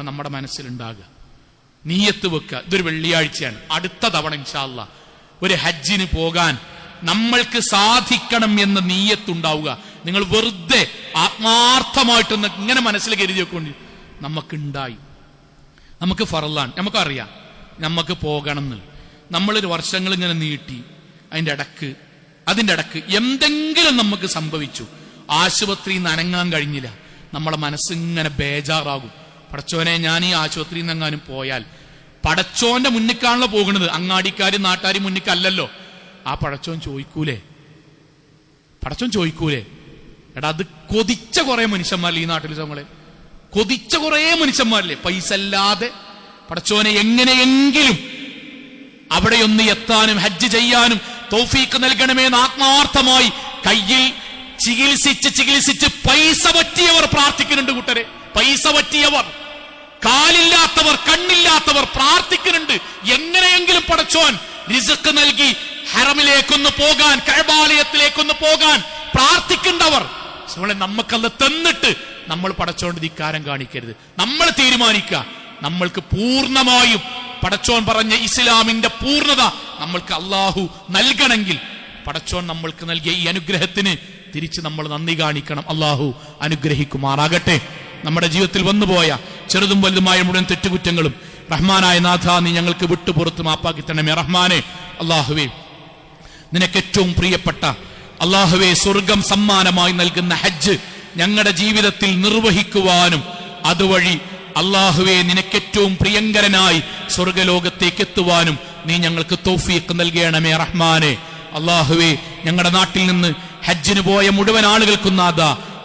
നമ്മുടെ മനസ്സിലുണ്ടാകുക, നീയത്ത് വെക്കുക. ഇതൊരു വെള്ളിയാഴ്ചയാണ്. അടുത്ത തവണ ഇൻഷാ അല്ലാഹ് ഒരു ഹജ്ജിന് പോകാൻ നമ്മൾക്ക് സാധിക്കണം എന്ന നീയത്തുണ്ടാവുക. നിങ്ങൾ വെറുതെ ആത്മാർത്ഥമായിട്ടൊന്ന് ഇങ്ങനെ മനസ്സിൽ കരുതി വെക്കൊണ്ട്, നമുക്കുണ്ടായി, നമുക്ക് ഫർളാണ്, നമുക്കറിയാം നമുക്ക് പോകണം എന്ന്. നമ്മളൊരു വർഷങ്ങൾ ഇങ്ങനെ നീട്ടി, അതിൻ്റെ ഇടക്ക് എന്തെങ്കിലും നമുക്ക് സംഭവിച്ചു, ആശുപത്രിയിൽ നിന്ന് അനങ്ങാൻ കഴിഞ്ഞില്ല, നമ്മളെ മനസ്സിങ്ങനെ ബേജാറാകും. പടച്ചോനെ, ഞാൻ ഈ ആശുപത്രിയിൽ നിന്നെങ്ങാനും പോയാൽ, പടച്ചോന്റെ മുന്നിക്കാണല്ലോ പോകുന്നത്, അങ്ങാടിക്കാരും നാട്ടാരും മുന്നിക്കല്ലല്ലോ. ആ പടച്ചോൻ ചോദിക്കൂലേ? എടാ, അത് കൊതിച്ച കുറെ മനുഷ്യന്മാരില്ലേ ഈ നാട്ടിൽ? നമ്മളെ കൊതിച്ച കുറെ മനുഷ്യന്മാരില്ലേ? പൈസ അല്ലാതെ പടച്ചോനെ എങ്ങനെയെങ്കിലും അവിടെയൊന്ന് എത്താനും ഹജ്ജ് ചെയ്യാനും തൗഫീഖ് നൽകണമെന്ന് ആത്മാർത്ഥമായി കയ്യിൽ ചികിത്സിച്ച് പൈസ പറ്റിയവർ പ്രാർത്ഥിക്കുന്നുണ്ട് കൂട്ടരെ. പൈസ പറ്റിയവർ, കാലില്ലാത്തവർ, കണ്ണില്ലാത്തവർ പ്രാർത്ഥിക്കുന്നുണ്ട്. എങ്ങനെയെങ്കിലും പടച്ചോൻ റിസ്ക് നൽകി ഹറമിലേക്കൊന്ന് പോകാൻ, കഅബാലയത്തിലേക്കൊന്ന് പോകാൻ പ്രാർത്ഥിക്കേണ്ടവർ. നമുക്കത് തന്നിട്ട് നമ്മൾ പടച്ചോണ്ട് ധിക്കാരം കാണിക്കരുത്. നമ്മൾ തീരുമാനിക്കുക, നമ്മൾക്ക് പൂർണ്ണമായും പടച്ചോൻ പറഞ്ഞ ഇസ്ലാമിന്റെ പൂർണ്ണത നമ്മൾക്ക് അള്ളാഹു നൽകണമെങ്കിൽ പടച്ചോൻ നമ്മൾക്ക് നൽകിയ ഈ അനുഗ്രഹത്തിന് തിരിച്ച് നമ്മൾ നന്ദി കാണിക്കണം. അള്ളാഹു അനുഗ്രഹിക്കുമാറാകട്ടെ. നമ്മുടെ ജീവിതത്തിൽ വന്നുപോയ ചെറുതും വലുതുമായ മുഴുവൻ തെറ്റുകുറ്റങ്ങളും റഹ്മാനായ നാഥ നീ ഞങ്ങൾക്ക് വിട്ടുപുറത്ത് മാപ്പാക്കി തരണമേ റഹ്മാനെ. അള്ളാഹുവേ, നിനക്ക് ഏറ്റവും പ്രിയപ്പെട്ട അള്ളാഹുവേ, സ്വർഗം സമ്മാനമായി നൽകുന്ന ഹജ്ജ് ഞങ്ങളുടെ ജീവിതത്തിൽ നിർവഹിക്കുവാനും അതുവഴി അള്ളാഹുവേ നിനക്ക് ഏറ്റവും പ്രിയങ്കരനായി സ്വർഗലോകത്തേക്ക് എത്തുവാനും നീ ഞങ്ങൾക്ക് തൗഫീഖ് നൽകണമേ റഹ്മാനെ. അള്ളാഹുവേ, ഞങ്ങളുടെ നാട്ടിൽ നിന്ന് ഹജ്ജിന് പോയ മുഴുവൻ ആളുകൾക്കും നാഥ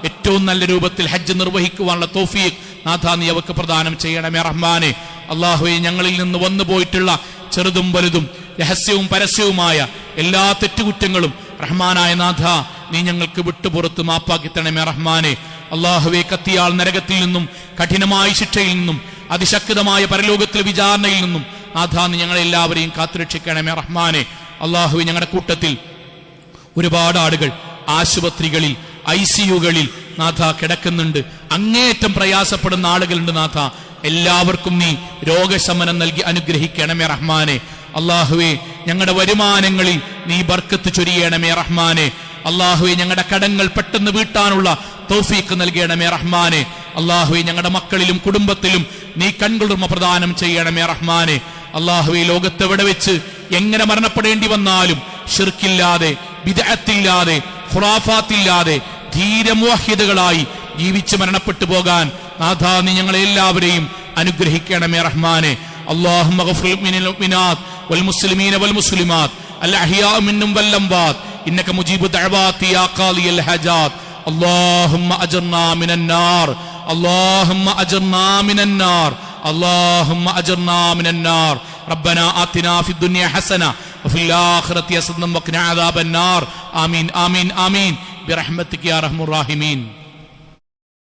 ഏറ്റവും നല്ല രൂപത്തിൽ ഹജ്ജ് നിർവഹിക്കുവാനുള്ള തൗഫീഖ് നാഥ നീ അവർക്ക് പ്രദാനം ചെയ്യണമേ റഹ്മാനെ. അള്ളാഹുവേ, ഞങ്ങളിൽ നിന്ന് വന്നു പോയിട്ടുള്ള ചെറുതും വലുതും രഹസ്യവും പരസ്യവുമായ എല്ലാ തെറ്റുകുറ്റങ്ങളും റഹ്മാനായ നാഥ നീ ഞങ്ങൾക്ക് വിട്ടുപുറത്ത് മാപ്പാക്കി തരണമേ റഹ്മാനെ. അള്ളാഹുവേ, കത്തിയാൾ നരകത്തിൽ നിന്നും കഠിനമായ ശിക്ഷയിൽ നിന്നും അതിശക്തമായ പരലോകത്തിലെ വിചാരണയിൽ നിന്നും നാഥ നീ ഞങ്ങളെല്ലാവരെയും കാത്തുരക്ഷിക്കണമേ റഹ്മാനെ. അള്ളാഹുവേ, ഞങ്ങളുടെ കൂട്ടത്തിൽ ഒരുപാട് ആളുകൾ ആശുപത്രികളിൽ, ICUകളിൽ നാഥ കിടക്കുന്നുണ്ട്. അങ്ങേയറ്റം പ്രയാസപ്പെടുന്ന ആളുകളുണ്ട് നാഥ. എല്ലാവർക്കും നീ രോഗശമനം നൽകി അനുഗ്രഹിക്കണമേ റഹ്മാനെ. അള്ളാഹുവേ, ഞങ്ങളുടെ വരുമാനങ്ങളിൽ നീ ബർക്കത്ത് ചൊരിയണമേ റഹ്മാനെ. അള്ളാഹുവേ, ഞങ്ങളുടെ കടങ്ങൾ പെട്ടെന്ന് വീട്ടാനുള്ള തൗഫീഖ് നൽകണമേ റഹ്മാനെ. അള്ളാഹുവേ, ഞങ്ങളുടെ മക്കളിലും കുടുംബത്തിലും നീ കൺകുളിർമ പ്രദാനം ചെയ്യണമേ റഹ്മാനെ. അള്ളാഹുവേ, ലോകത്തെവിടെ വെച്ച് എങ്ങനെ മരണപ്പെടേണ്ടി വന്നാലും ഷിർക്കില്ലാതെ, ബിദ്അത്തില്ലാതെ, ഖുറാഫാത്തില്ലാതെ ധീരമുവഹിദുകളായി ജീവിച്ച് മരണപ്പെട്ടു പോകാൻ നാഥാ നീ ഞങ്ങളെ എല്ലാവരെയും അനുഗ്രഹിക്കണമേ റഹ്മാനെ. اللهم اغفر للمؤمنات والمسلمين والمسلمات الأحياء منهم والأموات إنك مجيب الدعوات يا قاضي الحاجات. اللهم أجرنا من النار، اللهم أجرنا من النار، اللهم أجرنا من النار. ربنا آتنا في الدنيا حسنة وفي الآخرة حسنة وقنا عذاب النار. آمين آمين آمين برحمتك يا أرحم الراحمين.